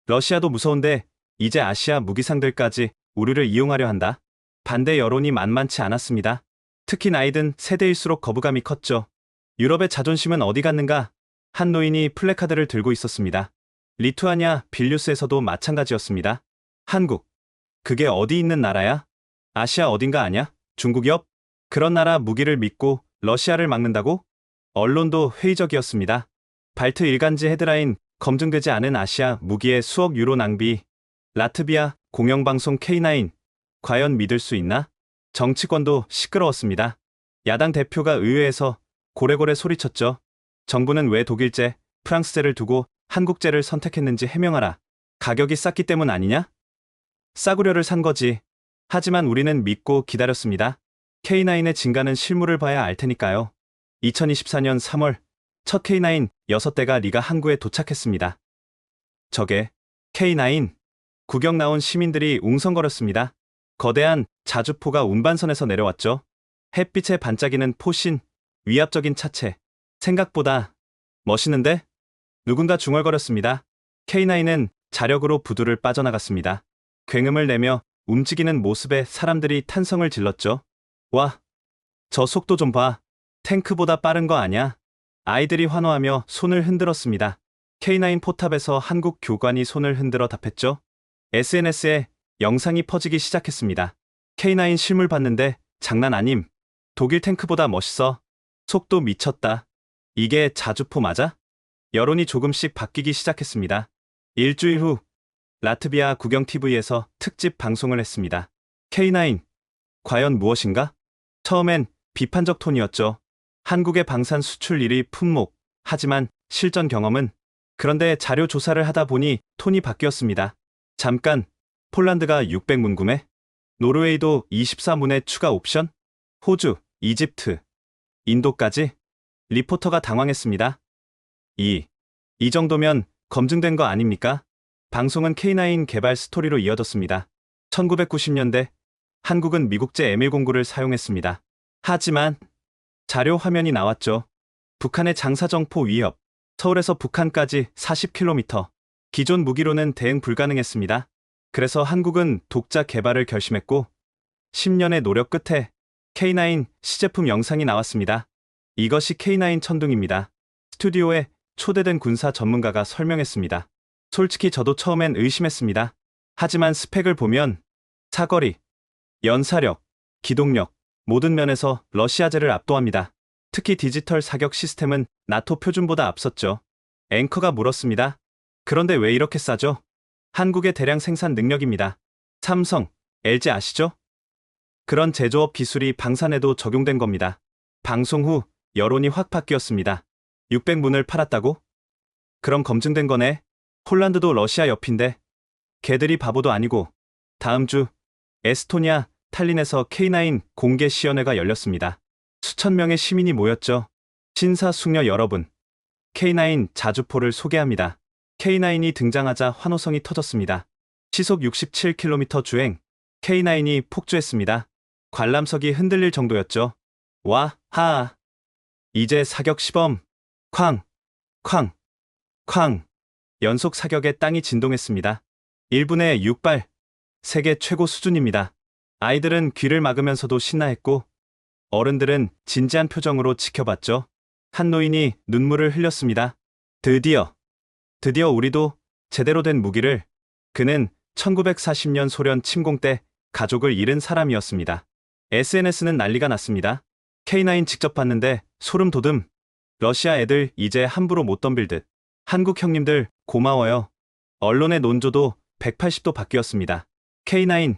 러시아도 무서운데 이제 아시아 무기상들까지 우리를 이용하려 한다. 반대 여론이 만만치 않았습니다. 특히 나이든 세대일수록 거부감이 컸죠. 유럽의 자존심은 어디 갔는가? 한 노인이 플래카드를 들고 있었습니다. 리투아니아 빌뉴스에서도 마찬가지였습니다. 한국. 그게 어디 있는 나라야? 아시아 어딘가 아냐? 중국 옆? 그런 나라 무기를 믿고 러시아를 막는다고? 언론도 회의적이었습니다. 발트 일간지 헤드라인 검증되지 않은 아시아 무기의 수억 유로 낭비. 라트비아 공영방송 K9. 과연 믿을 수 있나? 정치권도 시끄러웠습니다. 야당 대표가 의회에서 고래고래 소리쳤죠. 정부는 왜 독일제, 프랑스제를 두고 한국제를 선택했는지 해명하라. 가격이 쌌기 때문 아니냐? 싸구려를 산 거지. 하지만 우리는 믿고 기다렸습니다. K9의 진가는 실물을 봐야 알 테니까요. 2024년 3월 첫 K9 6대가 리가 항구에 도착했습니다. 저게 K9. 구경 나온 시민들이 웅성거렸습니다. 거대한 자주포가 운반선에서 내려왔죠. 햇빛에 반짝이는 포신, 위압적인 차체. 생각보다 멋있는데? 누군가 중얼거렸습니다. K9은 자력으로 부두를 빠져나갔습니다. 굉음을 내며 움직이는 모습에 사람들이 탄성을 질렀죠. 와, 저 속도 좀 봐. 탱크보다 빠른 거 아냐? 아이들이 환호하며 손을 흔들었습니다. K9 포탑에서 한국 교관이 손을 흔들어 답했죠. SNS에 영상이 퍼지기 시작했습니다. K9 실물 봤는데 장난 아님. 독일 탱크보다 멋있어. 속도 미쳤다. 이게 자주포 맞아? 여론이 조금씩 바뀌기 시작했습니다. 일주일 후 라트비아 국영TV에서 특집 방송을 했습니다. K9. 과연 무엇인가? 처음엔 비판적 톤이었죠. 한국의 방산 수출 1위 품목. 하지만 실전 경험은? 그런데 자료 조사를 하다 보니 톤이 바뀌었습니다. 잠깐, 폴란드가 600문 구매? 노르웨이도 24문의 추가 옵션? 호주, 이집트, 인도까지? 리포터가 당황했습니다. 이 정도면 검증된 거 아닙니까? 방송은 K9 개발 스토리로 이어졌습니다. 1990년대 한국은 미국제 M109를 사용했습니다. 하지만 자료 화면이 나왔죠. 북한의 장사정포 위협. 서울에서 북한까지 40km. 기존 무기로는 대응 불가능했습니다. 그래서 한국은 독자 개발을 결심했고 10년의 노력 끝에 K9 시제품 영상이 나왔습니다. 이것이 K9 천둥입니다. 스튜디오에 초대된 군사 전문가가 설명했습니다. 솔직히 저도 처음엔 의심했습니다. 하지만 스펙을 보면 사거리, 연사력, 기동력, 모든 면에서 러시아제를 압도합니다. 특히 디지털 사격 시스템은 나토 표준보다 앞섰죠. 앵커가 물었습니다. 그런데 왜 이렇게 싸죠? 한국의 대량 생산 능력입니다. 삼성, LG 아시죠? 그런 제조업 기술이 방산에도 적용된 겁니다. 방송 후 여론이 확 바뀌었습니다. 600문을 팔았다고? 그럼 검증된 거네. 폴란드도 러시아 옆인데. 걔들이 바보도 아니고. 다음 주 에스토니아 탈린에서 K9 공개 시연회가 열렸습니다. 수천 명의 시민이 모였죠. 신사숙녀 여러분, K9 자주포를 소개합니다. K9이 등장하자 환호성이 터졌습니다. 시속 67km 주행, K9이 폭주했습니다. 관람석이 흔들릴 정도였죠. 와, 하. 이제 사격 시범. 쾅, 쾅, 쾅. 연속 사격에 땅이 진동했습니다. 1분에 6발. 세계 최고 수준입니다. 아이들은 귀를 막으면서도 신나했고 어른들은 진지한 표정으로 지켜봤죠. 한 노인이 눈물을 흘렸습니다. 드디어 우리도 제대로 된 무기를. 그는 1940년 소련 침공 때 가족을 잃은 사람이었습니다. SNS는 난리가 났습니다. K9 직접 봤는데 소름 돋음. 러시아 애들 이제 함부로 못 덤빌 듯. 한국 형님들 고마워요. 언론의 논조도 180도 바뀌었습니다. K9,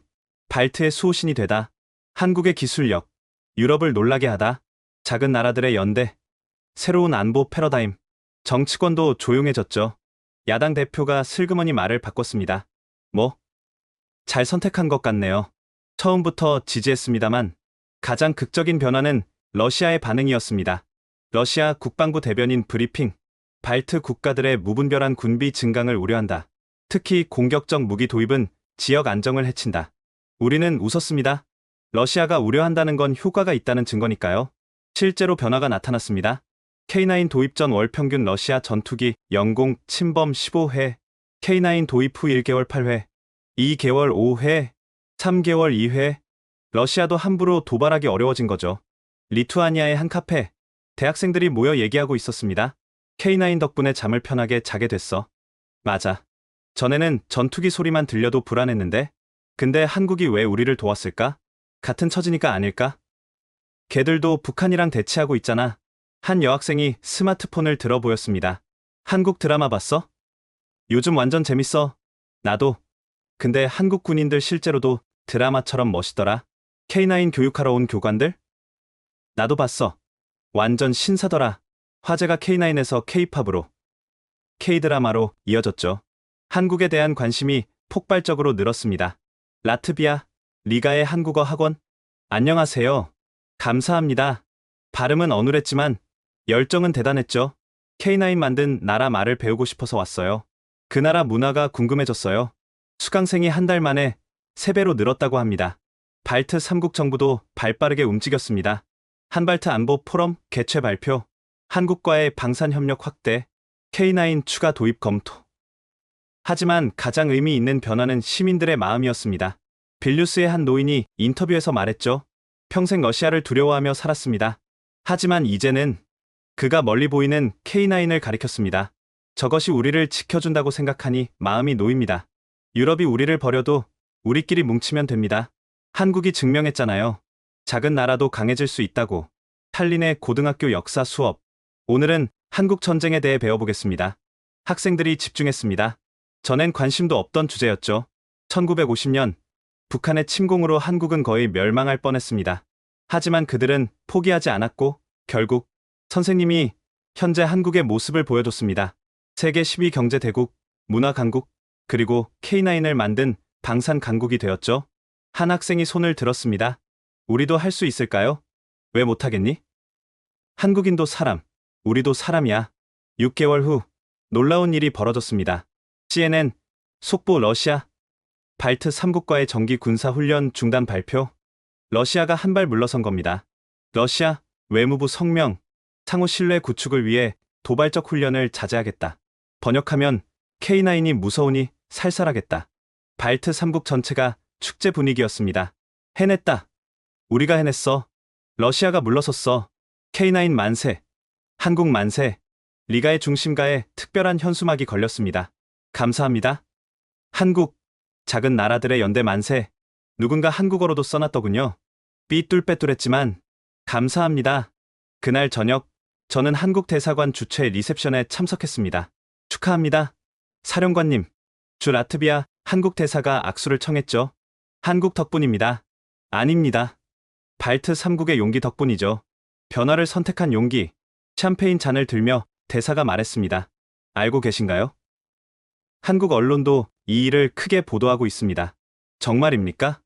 발트의 수호신이 되다. 한국의 기술력, 유럽을 놀라게 하다. 작은 나라들의 연대, 새로운 안보 패러다임. 정치권도 조용해졌죠. 야당 대표가 슬그머니 말을 바꿨습니다. 뭐? 잘 선택한 것 같네요. 처음부터 지지했습니다만 가장 극적인 변화는 러시아의 반응이었습니다. 러시아 국방부 대변인 브리핑. 발트 국가들의 무분별한 군비 증강을 우려한다. 특히 공격적 무기 도입은 지역 안정을 해친다. 우리는 웃었습니다. 러시아가 우려한다는 건 효과가 있다는 증거니까요. 실제로 변화가 나타났습니다. K9 도입 전 월 평균 러시아 전투기 영공 침범 15회, K9 도입 후 1개월 8회, 2개월 5회, 3개월 2회. 러시아도 함부로 도발하기 어려워진 거죠. 리투아니아의 한 카페, 대학생들이 모여 얘기하고 있었습니다. K9 덕분에 잠을 편하게 자게 됐어. 맞아. 전에는 전투기 소리만 들려도 불안했는데, 근데 한국이 왜 우리를 도왔을까? 같은 처지니까 아닐까? 걔들도 북한이랑 대치하고 있잖아. 한 여학생이 스마트폰을 들어 보였습니다. 한국 드라마 봤어? 요즘 완전 재밌어. 나도. 근데 한국 군인들 실제로도 드라마처럼 멋있더라. K9 교육하러 온 교관들? 나도 봤어. 완전 신사더라. 화제가 K9에서 K-팝으로, K-드라마로 이어졌죠. 한국에 대한 관심이 폭발적으로 늘었습니다. 라트비아, 리가의 한국어 학원. 안녕하세요. 감사합니다. 발음은 어눌했지만 열정은 대단했죠. K9 만든 나라 말을 배우고 싶어서 왔어요. 그 나라 문화가 궁금해졌어요. 수강생이 한 달 만에 3배로 늘었다고 합니다. 발트 3국 정부도 발빠르게 움직였습니다. 한발트 안보 포럼 개최 발표, 한국과의 방산협력 확대, K9 추가 도입 검토. 하지만 가장 의미 있는 변화는 시민들의 마음이었습니다. 빌뉴스의 한 노인이 인터뷰에서 말했죠. 평생 러시아를 두려워하며 살았습니다. 하지만 이제는 그가 멀리 보이는 K9을 가리켰습니다. 저것이 우리를 지켜준다고 생각하니 마음이 놓입니다. 유럽이 우리를 버려도 우리끼리 뭉치면 됩니다. 한국이 증명했잖아요. 작은 나라도 강해질 수 있다고. 탈린의 고등학교 역사 수업. 오늘은 한국 전쟁에 대해 배워보겠습니다. 학생들이 집중했습니다. 전엔 관심도 없던 주제였죠. 1950년 북한의 침공으로 한국은 거의 멸망할 뻔했습니다. 하지만 그들은 포기하지 않았고 결국 선생님이 현재 한국의 모습을 보여줬습니다. 세계 10위 경제 대국, 문화 강국, 그리고 K9을 만든 방산 강국이 되었죠. 한 학생이 손을 들었습니다. 우리도 할 수 있을까요? 왜 못하겠니? 한국인도 사람, 우리도 사람이야. 6개월 후 놀라운 일이 벌어졌습니다. CNN 속보 러시아 발트 3국과의 정기 군사 훈련 중단 발표. 러시아가 한 발 물러선 겁니다. 러시아 외무부 성명, 상호 신뢰 구축을 위해 도발적 훈련을 자제하겠다. 번역하면 K9이 무서우니 살살하겠다. 발트 3국 전체가 축제 분위기였습니다. 해냈다. 우리가 해냈어. 러시아가 물러섰어. K9 만세. 한국 만세. 리가의 중심가에 특별한 현수막이 걸렸습니다. 감사합니다. 한국. 작은 나라들의 연대 만세. 누군가 한국어로도 써놨더군요. 삐뚤빼뚤했지만 감사합니다. 그날 저녁 저는 한국 대사관 주최 리셉션에 참석했습니다. 축하합니다. 사령관님. 주 라트비아 한국 대사가 악수를 청했죠. 한국 덕분입니다. 아닙니다. 발트 3국의 용기 덕분이죠. 변화를 선택한 용기. 샴페인 잔을 들며 대사가 말했습니다. 알고 계신가요? 한국 언론도 이 일을 크게 보도하고 있습니다. 정말입니까?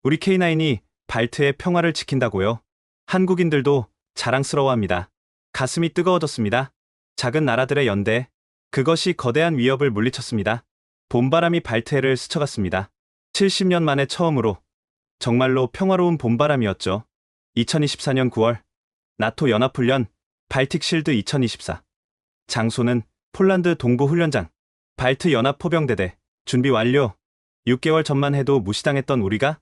우리 K9이 발트의 평화를 지킨다고요? 한국인들도 자랑스러워합니다. 가슴이 뜨거워졌습니다. 작은 나라들의 연대. 그것이 거대한 위협을 물리쳤습니다. 봄바람이 발트해를 스쳐갔습니다. 70년 만에 처음으로 정말로 평화로운 봄바람이었죠. 2024년 9월 나토 연합훈련 발틱 실드 2024. 장소는 폴란드 동부 훈련장. 발트 연합 포병대대. 준비 완료. 6개월 전만 해도 무시당했던 우리가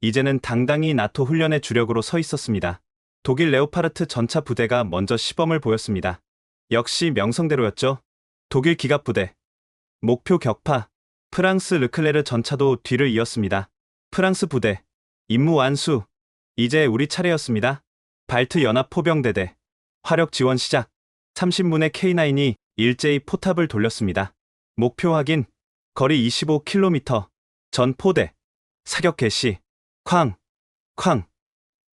이제는 당당히 나토 훈련의 주력으로 서 있었습니다. 독일 레오파르트 전차 부대가 먼저 시범을 보였습니다. 역시 명성대로였죠. 독일 기갑부대. 목표 격파. 프랑스 르클레르 전차도 뒤를 이었습니다. 프랑스 부대. 임무 완수. 이제 우리 차례였습니다. 발트 연합 포병대대. 화력 지원 시작. 30문의 K9이 일제히 포탑을 돌렸습니다. 목표 확인. 거리 25km. 전 포대. 사격 개시. 쾅. 쾅.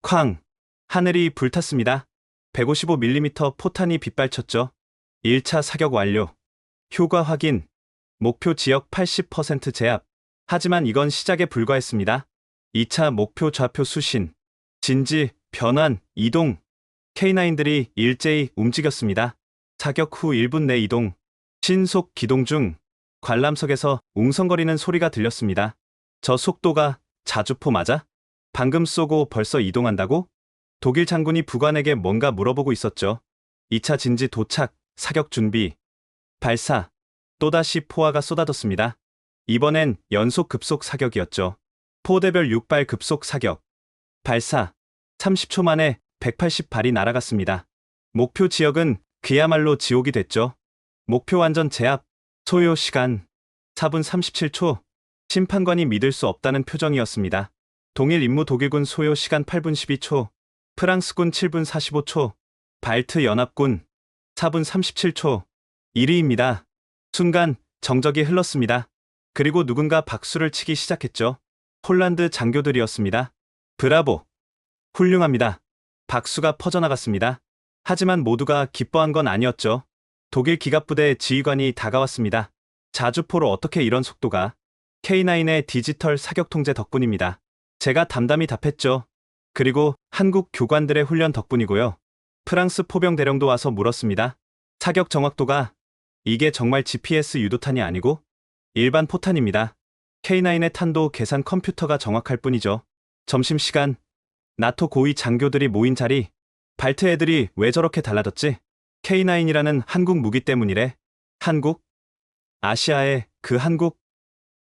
쾅. 하늘이 불탔습니다. 155mm 포탄이 빗발쳤죠. 1차 사격 완료. 효과 확인. 목표 지역 80% 제압. 하지만 이건 시작에 불과했습니다. 2차 목표 좌표 수신. 진지, 변환, 이동. K9들이 일제히 움직였습니다. 사격 후 1분 내 이동. 신속 기동 중 관람석에서 웅성거리는 소리가 들렸습니다. 저 속도가 자주포 맞아? 방금 쏘고 벌써 이동한다고? 독일 장군이 부관에게 뭔가 물어보고 있었죠. 2차 진지 도착, 사격 준비. 발사. 또다시 포화가 쏟아졌습니다. 이번엔 연속 급속 사격이었죠. 포대별 6발 급속 사격. 발사. 30초 만에 180발이 날아갔습니다. 목표 지역은 그야말로 지옥이 됐죠. 목표 완전 제압. 소요 시간 4분 37초. 심판관이 믿을 수 없다는 표정이었습니다. 동일 임무 독일군 소요 시간 8분 12초. 프랑스군 7분 45초. 발트 연합군 4분 37초. 1위입니다. 순간 정적이 흘렀습니다. 그리고 누군가 박수를 치기 시작했죠. 폴란드 장교들이었습니다. 브라보. 훌륭합니다. 박수가 퍼져나갔습니다. 하지만 모두가 기뻐한 건 아니었죠. 독일 기갑부대 지휘관이 다가왔습니다. 자주포로 어떻게 이런 속도가? K9의 디지털 사격 통제 덕분입니다. 제가 담담히 답했죠. 그리고 한국 교관들의 훈련 덕분이고요. 프랑스 포병 대령도 와서 물었습니다. 사격 정확도가 이게 정말 GPS 유도탄이 아니고 일반 포탄입니다. K9의 탄도 계산 컴퓨터가 정확할 뿐이죠. 점심시간 나토 고위 장교들이 모인 자리. 발트 애들이 왜 저렇게 달라졌지? K9이라는 한국 무기 때문이래. 한국? 아시아의 그 한국?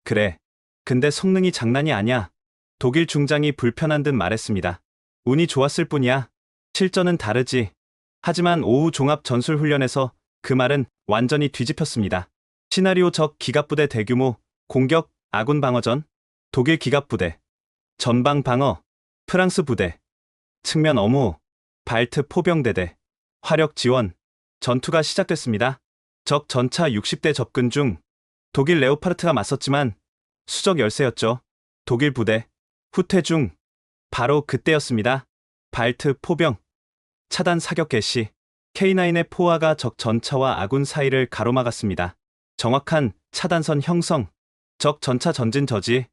그래. 근데 성능이 장난이 아니야. 독일 중장이 불편한 듯 말했습니다. 운이 좋았을 뿐이야. 실전은 다르지. 하지만 오후 종합 전술 훈련에서 그 말은 완전히 뒤집혔습니다. 시나리오 적 기갑부대 대규모 공격 아군 방어전. 독일 기갑부대 전방 방어. 프랑스 부대 측면 엄호. 발트 포병대대 화력 지원. 전투가 시작됐습니다. 적 전차 60대 접근 중 독일 레오파르트가 맞섰지만 수적 열세였죠. 독일 부대 후퇴 중. 바로 그때였습니다. 발트 포병 차단 사격 개시. K9의 포화가 적 전차와 아군 사이를 가로막았습니다. 정확한 차단선 형성. 적 전차 전진 저지.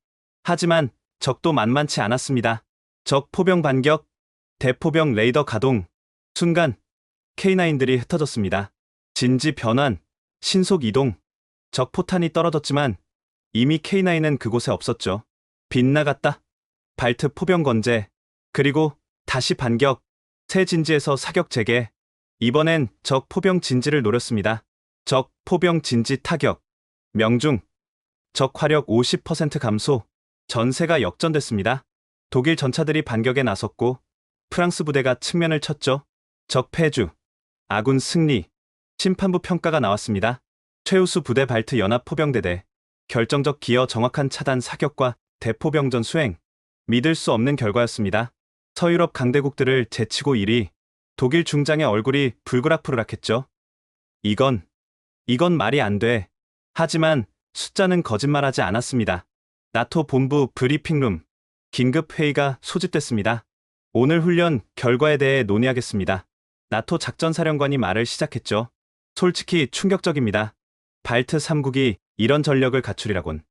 하지만 적도 만만치 않았습니다. 적 포병 반격. 대포병 레이더 가동. 순간 K9들이 흩어졌습니다. 진지 변환. 신속 이동. 적 포탄이 떨어졌지만 이미 K9은 그곳에 없었죠. 빗나갔다. 발트 포병 건재. 그리고 다시 반격. 새 진지에서 사격 재개. 이번엔 적 포병 진지를 노렸습니다. 적 포병 진지 타격. 명중. 적 화력 50% 감소. 전세가 역전됐습니다. 독일 전차들이 반격에 나섰고 프랑스 부대가 측면을 쳤죠. 적 패주. 아군 승리. 심판부 평가가 나왔습니다. 최우수 부대 발트 연합 포병대대. 결정적 기여 정확한 차단 사격과 대포병전 수행. 믿을 수 없는 결과였습니다. 서유럽 강대국들을 제치고 1위. 독일 중장의 얼굴이 불그락불그락했죠. 이건 말이 안 돼. 하지만 숫자는 거짓말하지 않았습니다. 나토 본부 브리핑룸. 긴급 회의가 소집됐습니다. 오늘 훈련 결과에 대해 논의하겠습니다. 나토 작전사령관이 말을 시작했죠. 솔직히 충격적입니다. 발트 3국이 이런 전력을 갖추리라곤.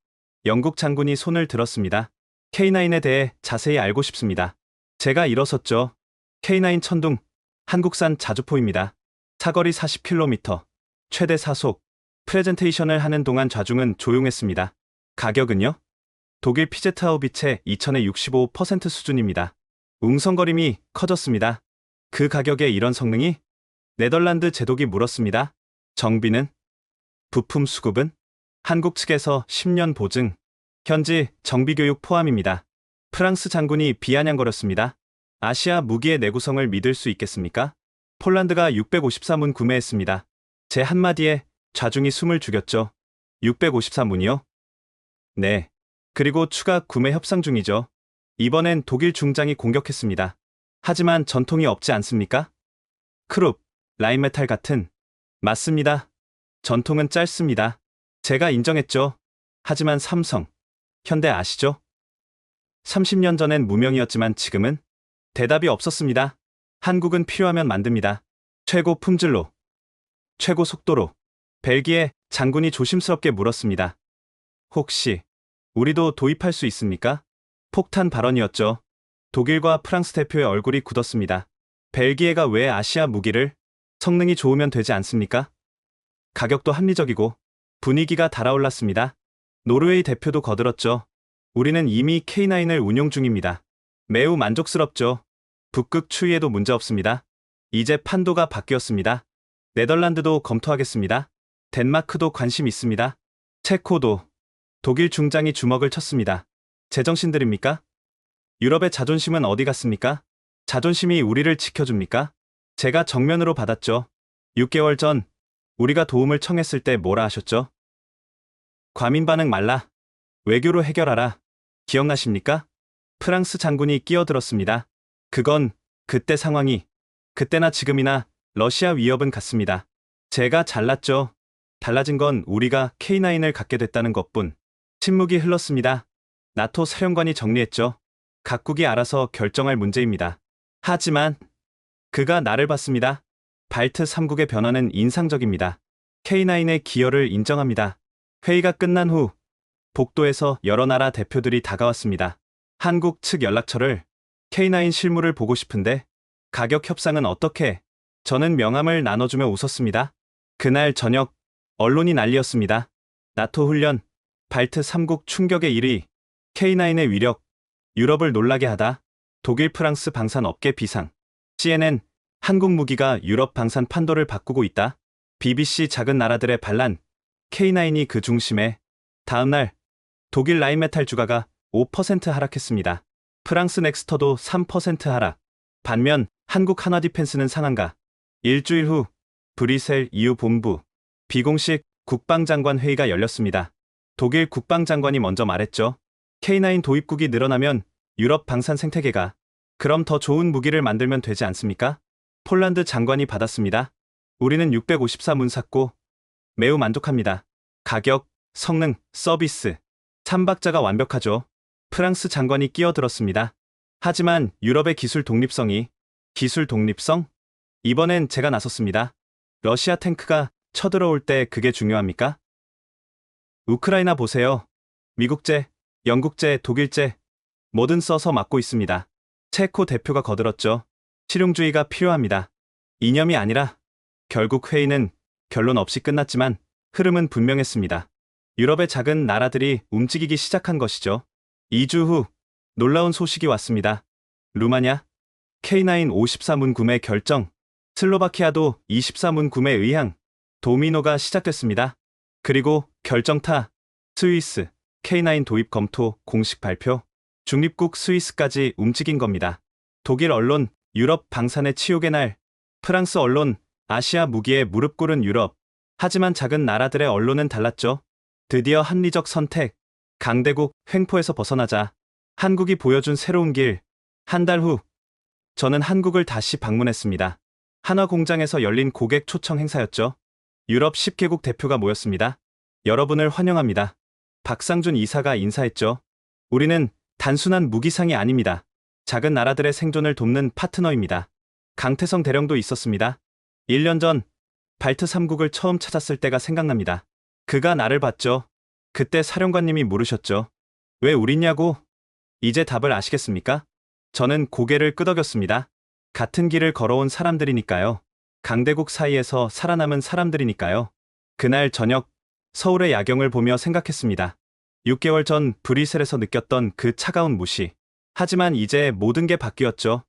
영국 장군이 손을 들었습니다. K9에 대해 자세히 알고 싶습니다. 제가 일어섰죠. K9 천둥. 한국산 자주포입니다. 사거리 40km. 최대 사속. 프레젠테이션을 하는 동안 좌중은 조용했습니다. 가격은요? 독일 피제트하우비체 2000의 65% 수준입니다. 웅성거림이 커졌습니다. 그 가격에 이런 성능이? 네덜란드 제독이 물었습니다. 정비는? 부품 수급은? 한국 측에서 10년 보증. 현지 정비교육 포함입니다. 프랑스 장군이 비아냥거렸습니다. 아시아 무기의 내구성을 믿을 수 있겠습니까? 폴란드가 654문 구매했습니다. 제 한마디에 좌중이 숨을 죽였죠. 654문이요? 네. 그리고 추가 구매 협상 중이죠. 이번엔 독일 중장이 공격했습니다. 하지만 전통이 없지 않습니까? 크룹, 라인메탈 같은. 맞습니다. 전통은 짧습니다. 제가 인정했죠. 하지만 삼성, 현대 아시죠? 30년 전엔 무명이었지만 지금은? 대답이 없었습니다. 한국은 필요하면 만듭니다. 최고 품질로, 최고 속도로. 벨기에 장군이 조심스럽게 물었습니다. 혹시 우리도 도입할 수 있습니까? 폭탄 발언이었죠. 독일과 프랑스 대표의 얼굴이 굳었습니다. 벨기에가 왜 아시아 무기를? 성능이 좋으면 되지 않습니까? 가격도 합리적이고. 분위기가 달아올랐습니다. 노르웨이 대표도 거들었죠. 우리는 이미 K9을 운용 중입니다. 매우 만족스럽죠. 북극 추위에도 문제 없습니다. 이제 판도가 바뀌었습니다. 네덜란드도 검토하겠습니다. 덴마크도 관심 있습니다. 체코도. 독일 중장이 주먹을 쳤습니다. 제정신들입니까? 유럽의 자존심은 어디 갔습니까? 자존심이 우리를 지켜줍니까? 제가 정면으로 받았죠. 6개월 전 우리가 도움을 청했을 때 뭐라 하셨죠? 과민 반응 말라. 외교로 해결하라. 기억나십니까? 프랑스 장군이 끼어들었습니다. 그건 그때 상황이 그때나 지금이나 러시아 위협은 같습니다. 제가 잘났죠. 달라진 건 우리가 K9을 갖게 됐다는 것뿐. 침묵이 흘렀습니다. 나토 사령관이 정리했죠. 각국이 알아서 결정할 문제입니다. 하지만 그가 나를 봤습니다. 발트 3국의 변화는 인상적입니다. K9의 기여를 인정합니다. 회의가 끝난 후 복도에서 여러 나라 대표들이 다가왔습니다. 한국 측 연락처를 K9 실물을 보고 싶은데 가격 협상은 어떻게? 저는 명함을 나눠주며 웃었습니다. 그날 저녁 언론이 난리였습니다. 나토 훈련, 발트 3국 충격의 1위, K9의 위력, 유럽을 놀라게 하다, 독일 프랑스 방산 업계 비상, CNN, 한국 무기가 유럽 방산 판도를 바꾸고 있다, BBC 작은 나라들의 반란, K9이 그 중심에, 다음날 독일 라인메탈 주가가 5% 하락했습니다. 프랑스 넥스터도 3% 하락. 반면 한국 한화디펜스는 상한가. 일주일 후 브뤼셀 EU 본부 비공식 국방장관 회의가 열렸습니다. 독일 국방장관이 먼저 말했죠. K9 도입국이 늘어나면 유럽 방산 생태계가 그럼 더 좋은 무기를 만들면 되지 않습니까? 폴란드 장관이 받았습니다. 우리는 654문 샀고 매우 만족합니다. 가격, 성능, 서비스, 3박자가 완벽하죠. 프랑스 장관이 끼어들었습니다. 하지만 유럽의 기술 독립성이 기술 독립성? 이번엔 제가 나섰습니다. 러시아 탱크가 쳐들어올 때 그게 중요합니까? 우크라이나 보세요. 미국제, 영국제, 독일제 뭐든 써서 막고 있습니다. 체코 대표가 거들었죠. 실용주의가 필요합니다. 이념이 아니라. 결국 회의는 결론 없이 끝났지만 흐름은 분명했습니다. 유럽의 작은 나라들이 움직이기 시작한 것이죠. 2주 후 놀라운 소식이 왔습니다. 루마니아 K9 54문 구매 결정, 슬로바키아도 24문 구매 의향, 도미노가 시작됐습니다. 그리고 결정타, 스위스 K9 도입 검토 공식 발표, 중립국 스위스까지 움직인 겁니다. 독일 언론 유럽 방산의 치욕의 날, 프랑스 언론 아시아 무기에 무릎 꿇은 유럽. 하지만 작은 나라들의 언론은 달랐죠. 드디어 합리적 선택, 강대국 횡포에서 벗어나자. 한국이 보여준 새로운 길. 한 달 후 저는 한국을 다시 방문했습니다. 한화 공장에서 열린 고객 초청 행사였죠. 유럽 10개국 대표가 모였습니다. 여러분을 환영합니다. 박상준 이사가 인사했죠. 우리는 단순한 무기상이 아닙니다. 작은 나라들의 생존을 돕는 파트너입니다. 강태성 대령도 있었습니다. 1년 전 발트 3국을 처음 찾았을 때가 생각납니다. 그가 나를 봤죠. 그때 사령관님이 물으셨죠. 왜 우리냐고? 이제 답을 아시겠습니까? 저는 고개를 끄덕였습니다. 같은 길을 걸어온 사람들이니까요. 강대국 사이에서 살아남은 사람들이니까요. 그날 저녁 서울의 야경을 보며 생각했습니다. 6개월 전 브뤼셀에서 느꼈던 그 차가운 무시. 하지만 이제 모든 게 바뀌었죠.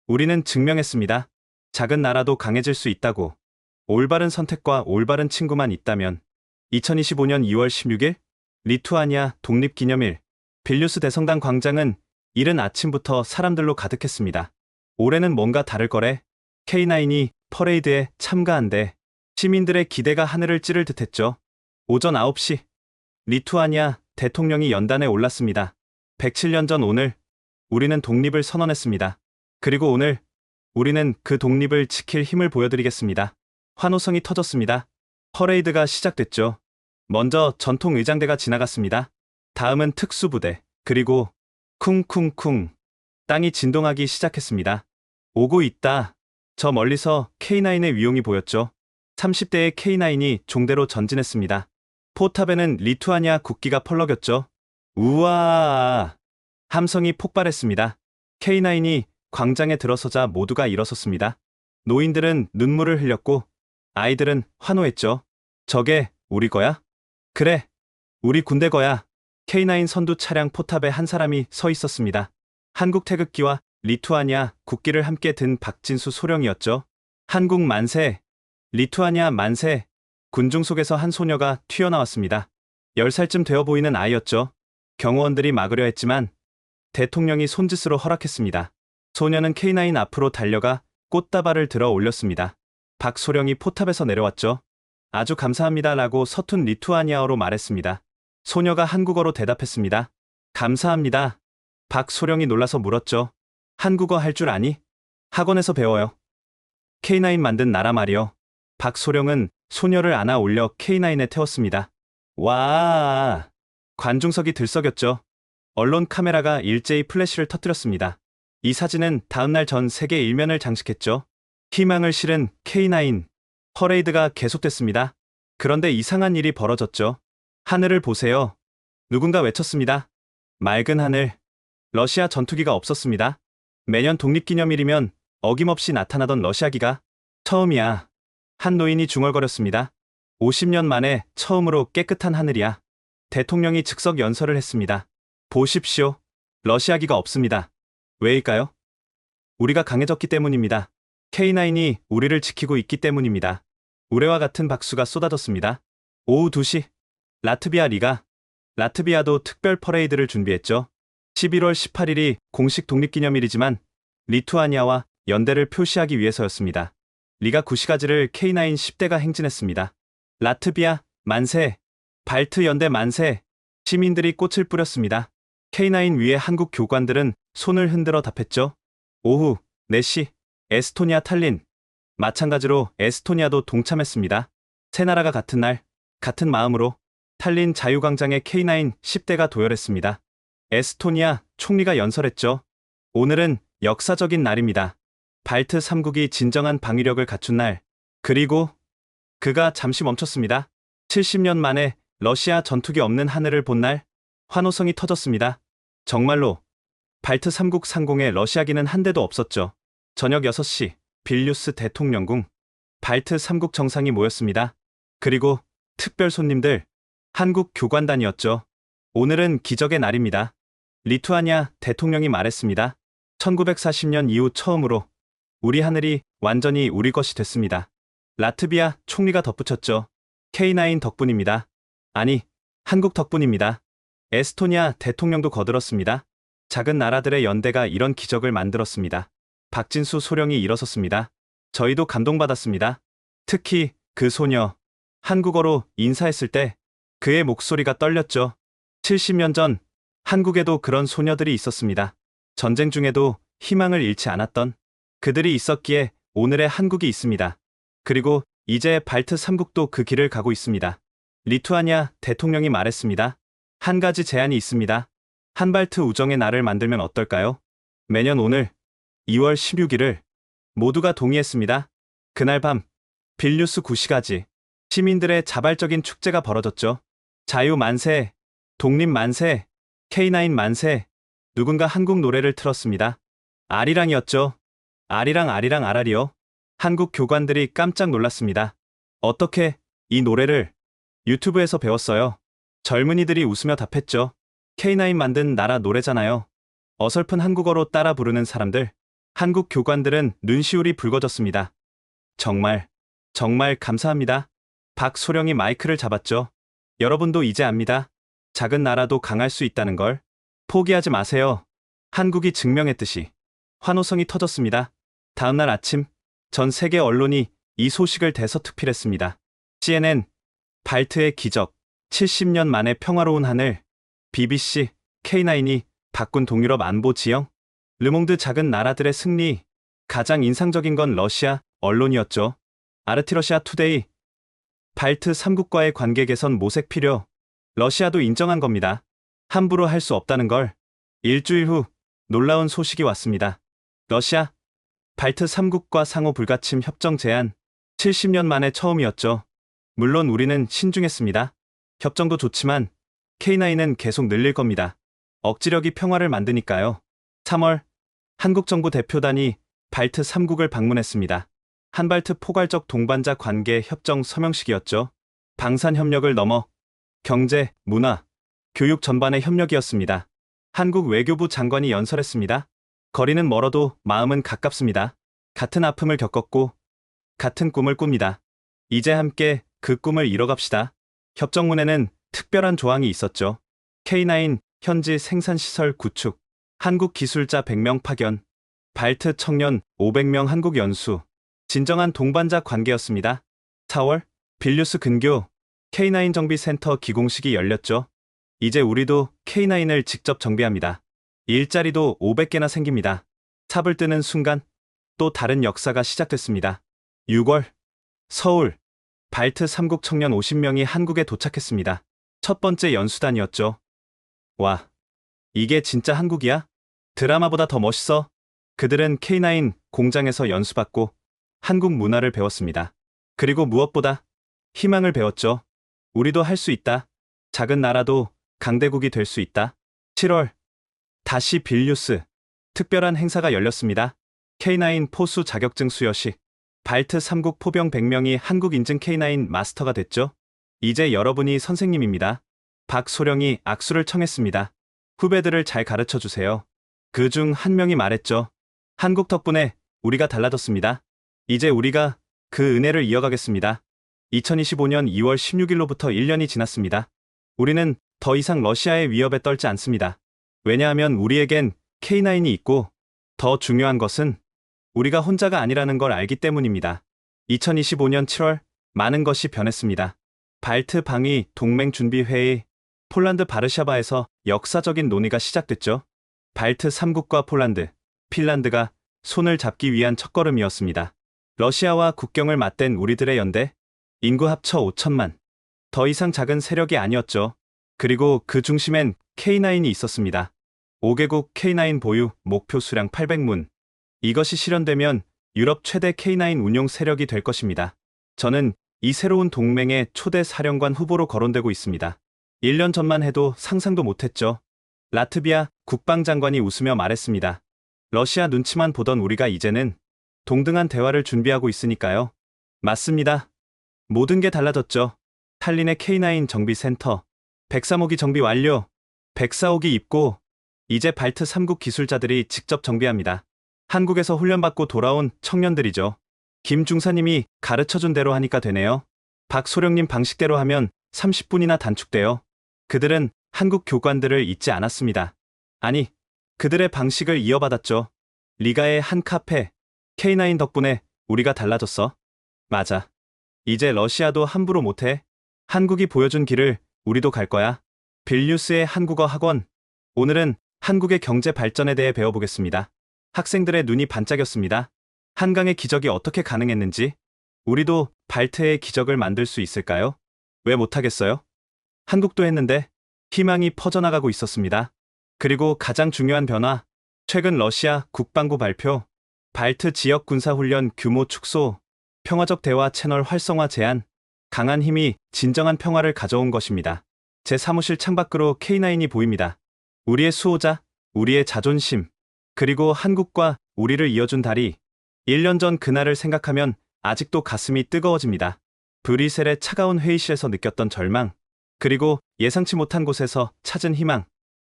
우리는 증명했습니다. 작은 나라도 강해질 수 있다고. 올바른 선택과 올바른 친구만 있다면. 2025년 2월 16일 리투아니아 독립기념일 빌뉴스 대성당 광장은 이른 아침부터 사람들로 가득했습니다. 올해는 뭔가 다를 거래. K9이 퍼레이드에 참가한대. 시민들의 기대가 하늘을 찌를 듯했죠. 오전 9시 리투아니아 대통령이 연단에 올랐습니다. 107년 전 오늘 우리는 독립을 선언했습니다. 그리고 오늘 우리는 그 독립을 지킬 힘을 보여드리겠습니다. 환호성이 터졌습니다. 퍼레이드가 시작됐죠. 먼저 전통 의장대가 지나갔습니다. 다음은 특수부대, 그리고 쿵쿵쿵 땅이 진동하기 시작했습니다. 오고 있다. 저 멀리서 K9의 위용이 보였죠. 30대의 K9이 종대로 전진했습니다. 포탑에는 리투아니아 국기가 펄럭였죠. 우와! 함성이 폭발했습니다. K9이 광장에 들어서자 모두가 일어섰습니다. 노인들은 눈물을 흘렸고 아이들은 환호했죠. 저게 우리 거야? 그래, 우리 군대 거야. K9 선두 차량 포탑에 한 사람이 서 있었습니다. 한국 태극기와 리투아니아 국기를 함께 든 박진수 소령이었죠. 한국 만세, 리투아니아 만세. 군중 속에서 한 소녀가 튀어나왔습니다. 10살쯤 되어 보이는 아이였죠. 경호원들이 막으려 했지만 대통령이 손짓으로 허락했습니다. 소녀는 K9 앞으로 달려가 꽃다발을 들어 올렸습니다. 박소령이 포탑에서 내려왔죠. 아주 감사합니다라고 서툰 리투아니아어로 말했습니다. 소녀가 한국어로 대답했습니다. 감사합니다. 박소령이 놀라서 물었죠. 한국어 할 줄 아니? 학원에서 배워요. K9 만든 나라 말이요. 박소령은 소녀를 안아 올려 K9에 태웠습니다. 와! 관중석이 들썩였죠. 언론 카메라가 일제히 플래시를 터뜨렸습니다. 이 사진은 다음날 전 세계 일면을 장식했죠. 희망을 실은 K9. 퍼레이드가 계속됐습니다. 그런데 이상한 일이 벌어졌죠. 하늘을 보세요. 누군가 외쳤습니다. 맑은 하늘. 러시아 전투기가 없었습니다. 매년 독립기념일이면 어김없이 나타나던 러시아기가 처음이야. 한 노인이 중얼거렸습니다. 50년 만에 처음으로 깨끗한 하늘이야. 대통령이 즉석 연설을 했습니다. 보십시오. 러시아기가 없습니다. 왜일까요? 우리가 강해졌기 때문입니다. K9이 우리를 지키고 있기 때문입니다. 우레와 같은 박수가 쏟아졌습니다. 오후 2시, 라트비아 리가. 라트비아도 특별 퍼레이드를 준비했죠. 11월 18일이 공식 독립기념일이지만 리투아니아와 연대를 표시하기 위해서였습니다. 리가 구시가지를 K9 10대가 행진했습니다. 라트비아 만세, 발트 연대 만세. 시민들이 꽃을 뿌렸습니다. K9 위에 한국 교관들은 손을 흔들어 답했죠. 오후 4시, 에스토니아 탈린. 마찬가지로 에스토니아도 동참했습니다. 세 나라가 같은 날, 같은 마음으로 탈린 자유광장에 K9 10대가 도열했습니다. 에스토니아 총리가 연설했죠. 오늘은 역사적인 날입니다. 발트 3국이 진정한 방위력을 갖춘 날. 그리고 그가 잠시 멈췄습니다. 70년 만에 러시아 전투기 없는 하늘을 본 날, 환호성이 터졌습니다. 정말로 발트 3국 상공에 러시아기는 한 대도 없었죠. 저녁 6시 빌뉴스 대통령궁. 발트 3국 정상이 모였습니다. 그리고 특별 손님들, 한국 교관단이었죠. 오늘은 기적의 날입니다. 리투아니아 대통령이 말했습니다. 1940년 이후 처음으로 우리 하늘이 완전히 우리 것이 됐습니다. 라트비아 총리가 덧붙였죠. K9 덕분입니다. 아니, 한국 덕분입니다. 에스토니아 대통령도 거들었습니다. 작은 나라들의 연대가 이런 기적을 만들었습니다. 박진수 소령이 일어섰습니다. 저희도 감동받았습니다. 특히 그 소녀, 한국어로 인사했을 때 그의 목소리가 떨렸죠. 70년 전 한국에도 그런 소녀들이 있었습니다. 전쟁 중에도 희망을 잃지 않았던 그들이 있었기에 오늘의 한국이 있습니다. 그리고 이제 발트 3국도 그 길을 가고 있습니다. 리투아니아 대통령이 말했습니다. 한 가지 제안이 있습니다. 한발트 우정의 날을 만들면 어떨까요? 매년 오늘 2월 16일을 모두가 동의했습니다. 그날 밤 빌뉴스 구시가지 시민들의 자발적인 축제가 벌어졌죠. 자유 만세, 독립 만세, K9 만세. 누군가 한국 노래를 틀었습니다. 아리랑이었죠. 아리랑 아리랑 아라리요. 한국 교관들이 깜짝 놀랐습니다. 어떻게 이 노래를 유튜브에서 배웠어요? 젊은이들이 웃으며 답했죠. K9 만든 나라 노래잖아요. 어설픈 한국어로 따라 부르는 사람들. 한국 교관들은 눈시울이 붉어졌습니다. 정말 감사합니다. 박소령이 마이크를 잡았죠. 여러분도 이제 압니다. 작은 나라도 강할 수 있다는 걸. 포기하지 마세요. 한국이 증명했듯이. 환호성이 터졌습니다. 다음날 아침 전 세계 언론이 이 소식을 대서특필했습니다. CNN, 발트의 기적, 70년 만에 평화로운 하늘, BBC, K9이 바꾼 동유럽 안보 지형, 르몽드 작은 나라들의 승리. 가장 인상적인 건 러시아 언론이었죠. 아르티러시아 투데이, 발트 3국과의 관계 개선 모색 필요. 러시아도 인정한 겁니다. 함부로 할 수 없다는 걸. 일주일 후 놀라운 소식이 왔습니다. 러시아 발트 3국과 상호 불가침 협정 제안 70년 만에 처음이었죠. 물론 우리는 신중했습니다. 협정도 좋지만 K9은 계속 늘릴 겁니다. 억지력이 평화를 만드니까요. 3월 한국 정부 대표단이 발트 3국을 방문했습니다. 한발트 포괄적 동반자 관계 협정 서명식이었죠. 방산 협력을 넘어 경제, 문화, 교육 전반의 협력이었습니다. 한국 외교부 장관이 연설했습니다. 거리는 멀어도 마음은 가깝습니다. 같은 아픔을 겪었고 같은 꿈을 꿉니다. 이제 함께 그 꿈을 이뤄갑시다. 협정문에는 특별한 조항이 있었죠. K9 현지 생산시설 구축, 한국 기술자 100명 파견, 발트 청년 500명 한국 연수, 진정한 동반자 관계였습니다. 4월 빌뉴스 근교 K9 정비센터 기공식이 열렸죠. 이제 우리도 K9을 직접 정비합니다. 일자리도 500개나 생깁니다. 삽을 뜨는 순간 또 다른 역사가 시작됐습니다. 6월 서울 발트 3국 청년 50명이 한국에 도착했습니다. 첫 번째 연수단이었죠. 와, 이게 진짜 한국이야? 드라마보다 더 멋있어. 그들은 K9 공장에서 연수받고 한국 문화를 배웠습니다. 그리고 무엇보다 희망을 배웠죠. 우리도 할 수 있다. 작은 나라도 강대국이 될 수 있다. 7월 다시 빌뉴스 특별한 행사가 열렸습니다. K9 포수 자격증 수여식. 발트 3국 포병 100명이 한국 인증 K9 마스터가 됐죠. 이제 여러분이 선생님입니다. 박소령이 악수를 청했습니다. 후배들을 잘 가르쳐 주세요. 그 중 한 명이 말했죠. 한국 덕분에 우리가 달라졌습니다. 이제 우리가 그 은혜를 이어가겠습니다. 2025년 2월 16일로부터 1년이 지났습니다. 우리는 더 이상 러시아의 위협에 떨지 않습니다. 왜냐하면 우리에겐 K9이 있고 더 중요한 것은 우리가 혼자가 아니라는 걸 알기 때문입니다. 2025년 7월 많은 것이 변했습니다. 발트 방위 동맹 준비 회의, 폴란드 바르샤바에서 역사적인 논의가 시작됐죠. 발트 3국과 폴란드, 핀란드가 손을 잡기 위한 첫걸음이었습니다. 러시아와 국경을 맞댄 우리들의 연대, 인구 합쳐 5천만. 더 이상 작은 세력이 아니었죠. 그리고 그 중심엔 K9이 있었습니다. 5개국 K9 보유, 목표 수량 800문. 이것이 실현되면 유럽 최대 K9 운용 세력이 될 것입니다. 저는 이 새로운 동맹의 초대 사령관 후보로 거론되고 있습니다. 1년 전만 해도 상상도 못했죠. 라트비아 국방장관이 웃으며 말했습니다. 러시아 눈치만 보던 우리가 이제는 동등한 대화를 준비하고 있으니까요. 맞습니다. 모든 게 달라졌죠. 탈린의 K9 정비센터, 103호기 정비 완료, 104호기 입고 이제 발트 3국 기술자들이 직접 정비합니다. 한국에서 훈련받고 돌아온 청년들이죠. 김 중사님이 가르쳐준 대로 하니까 되네요. 박소령님 방식대로 하면 30분이나 단축돼요. 그들은 한국 교관들을 잊지 않았습니다. 아니, 그들의 방식을 이어받았죠. 리가의 한 카페, K9 덕분에 우리가 달라졌어. 맞아. 이제 러시아도 함부로 못해. 한국이 보여준 길을 우리도 갈 거야. 빌뉴스의 한국어 학원. 오늘은 한국의 경제 발전에 대해 배워보겠습니다. 학생들의 눈이 반짝였습니다. 한강의 기적이 어떻게 가능했는지, 우리도 발트의 기적을 만들 수 있을까요? 왜 못하겠어요? 한국도 했는데 희망이 퍼져나가고 있었습니다. 그리고 가장 중요한 변화, 최근 러시아 국방부 발표, 발트 지역 군사훈련 규모 축소, 평화적 대화 채널 활성화 제안, 강한 힘이 진정한 평화를 가져온 것입니다. 제 사무실 창밖으로 K9이 보입니다. 우리의 수호자, 우리의 자존심, 그리고 한국과 우리를 이어준 다리. 1년 전 그날을 생각하면 아직도 가슴이 뜨거워집니다. 브뤼셀의 차가운 회의실에서 느꼈던 절망, 그리고 예상치 못한 곳에서 찾은 희망.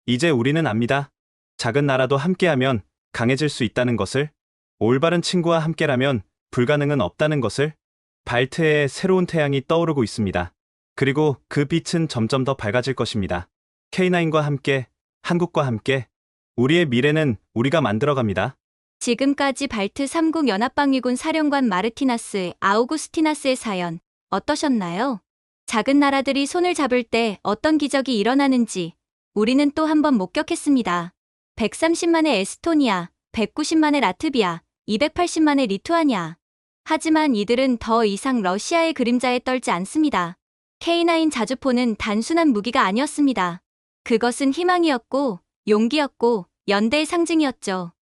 이제 우리는 압니다. 작은 나라도 함께하면 강해질 수 있다는 것을, 올바른 친구와 함께라면 불가능은 없다는 것을. 발트의 새로운 태양이 떠오르고 있습니다. 그리고 그 빛은 점점 더 밝아질 것입니다. K9과 함께, 한국과 함께, 우리의 미래는 우리가 만들어갑니다. 지금까지 발트 3국 연합방위군 사령관 마르티나스 아우구스티나스의 사연 어떠셨나요? 작은 나라들이 손을 잡을 때 어떤 기적이 일어나는지 우리는 또 한 번 목격했습니다. 130만의 에스토니아, 190만의 라트비아, 280만의 리투아니아. 하지만 이들은 더 이상 러시아의 그림자에 떨지 않습니다. K9 자주포는 단순한 무기가 아니었습니다. 그것은 희망이었고, 용기였고, 연대의 상징이었죠.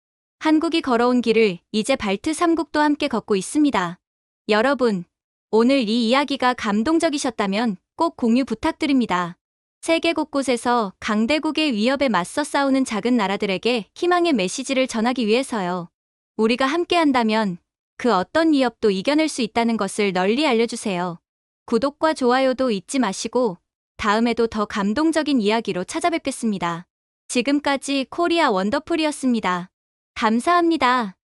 한국이 걸어온 길을 이제 발트 3국도 함께 걷고 있습니다. 여러분, 오늘 이 이야기가 감동적이셨다면 꼭 공유 부탁드립니다. 세계 곳곳에서 강대국의 위협에 맞서 싸우는 작은 나라들에게 희망의 메시지를 전하기 위해서요. 우리가 함께한다면 그 어떤 위협도 이겨낼 수 있다는 것을 널리 알려주세요. 구독과 좋아요도 잊지 마시고 다음에도 더 감동적인 이야기로 찾아뵙겠습니다. 지금까지 코리아 원더풀이었습니다. 감사합니다.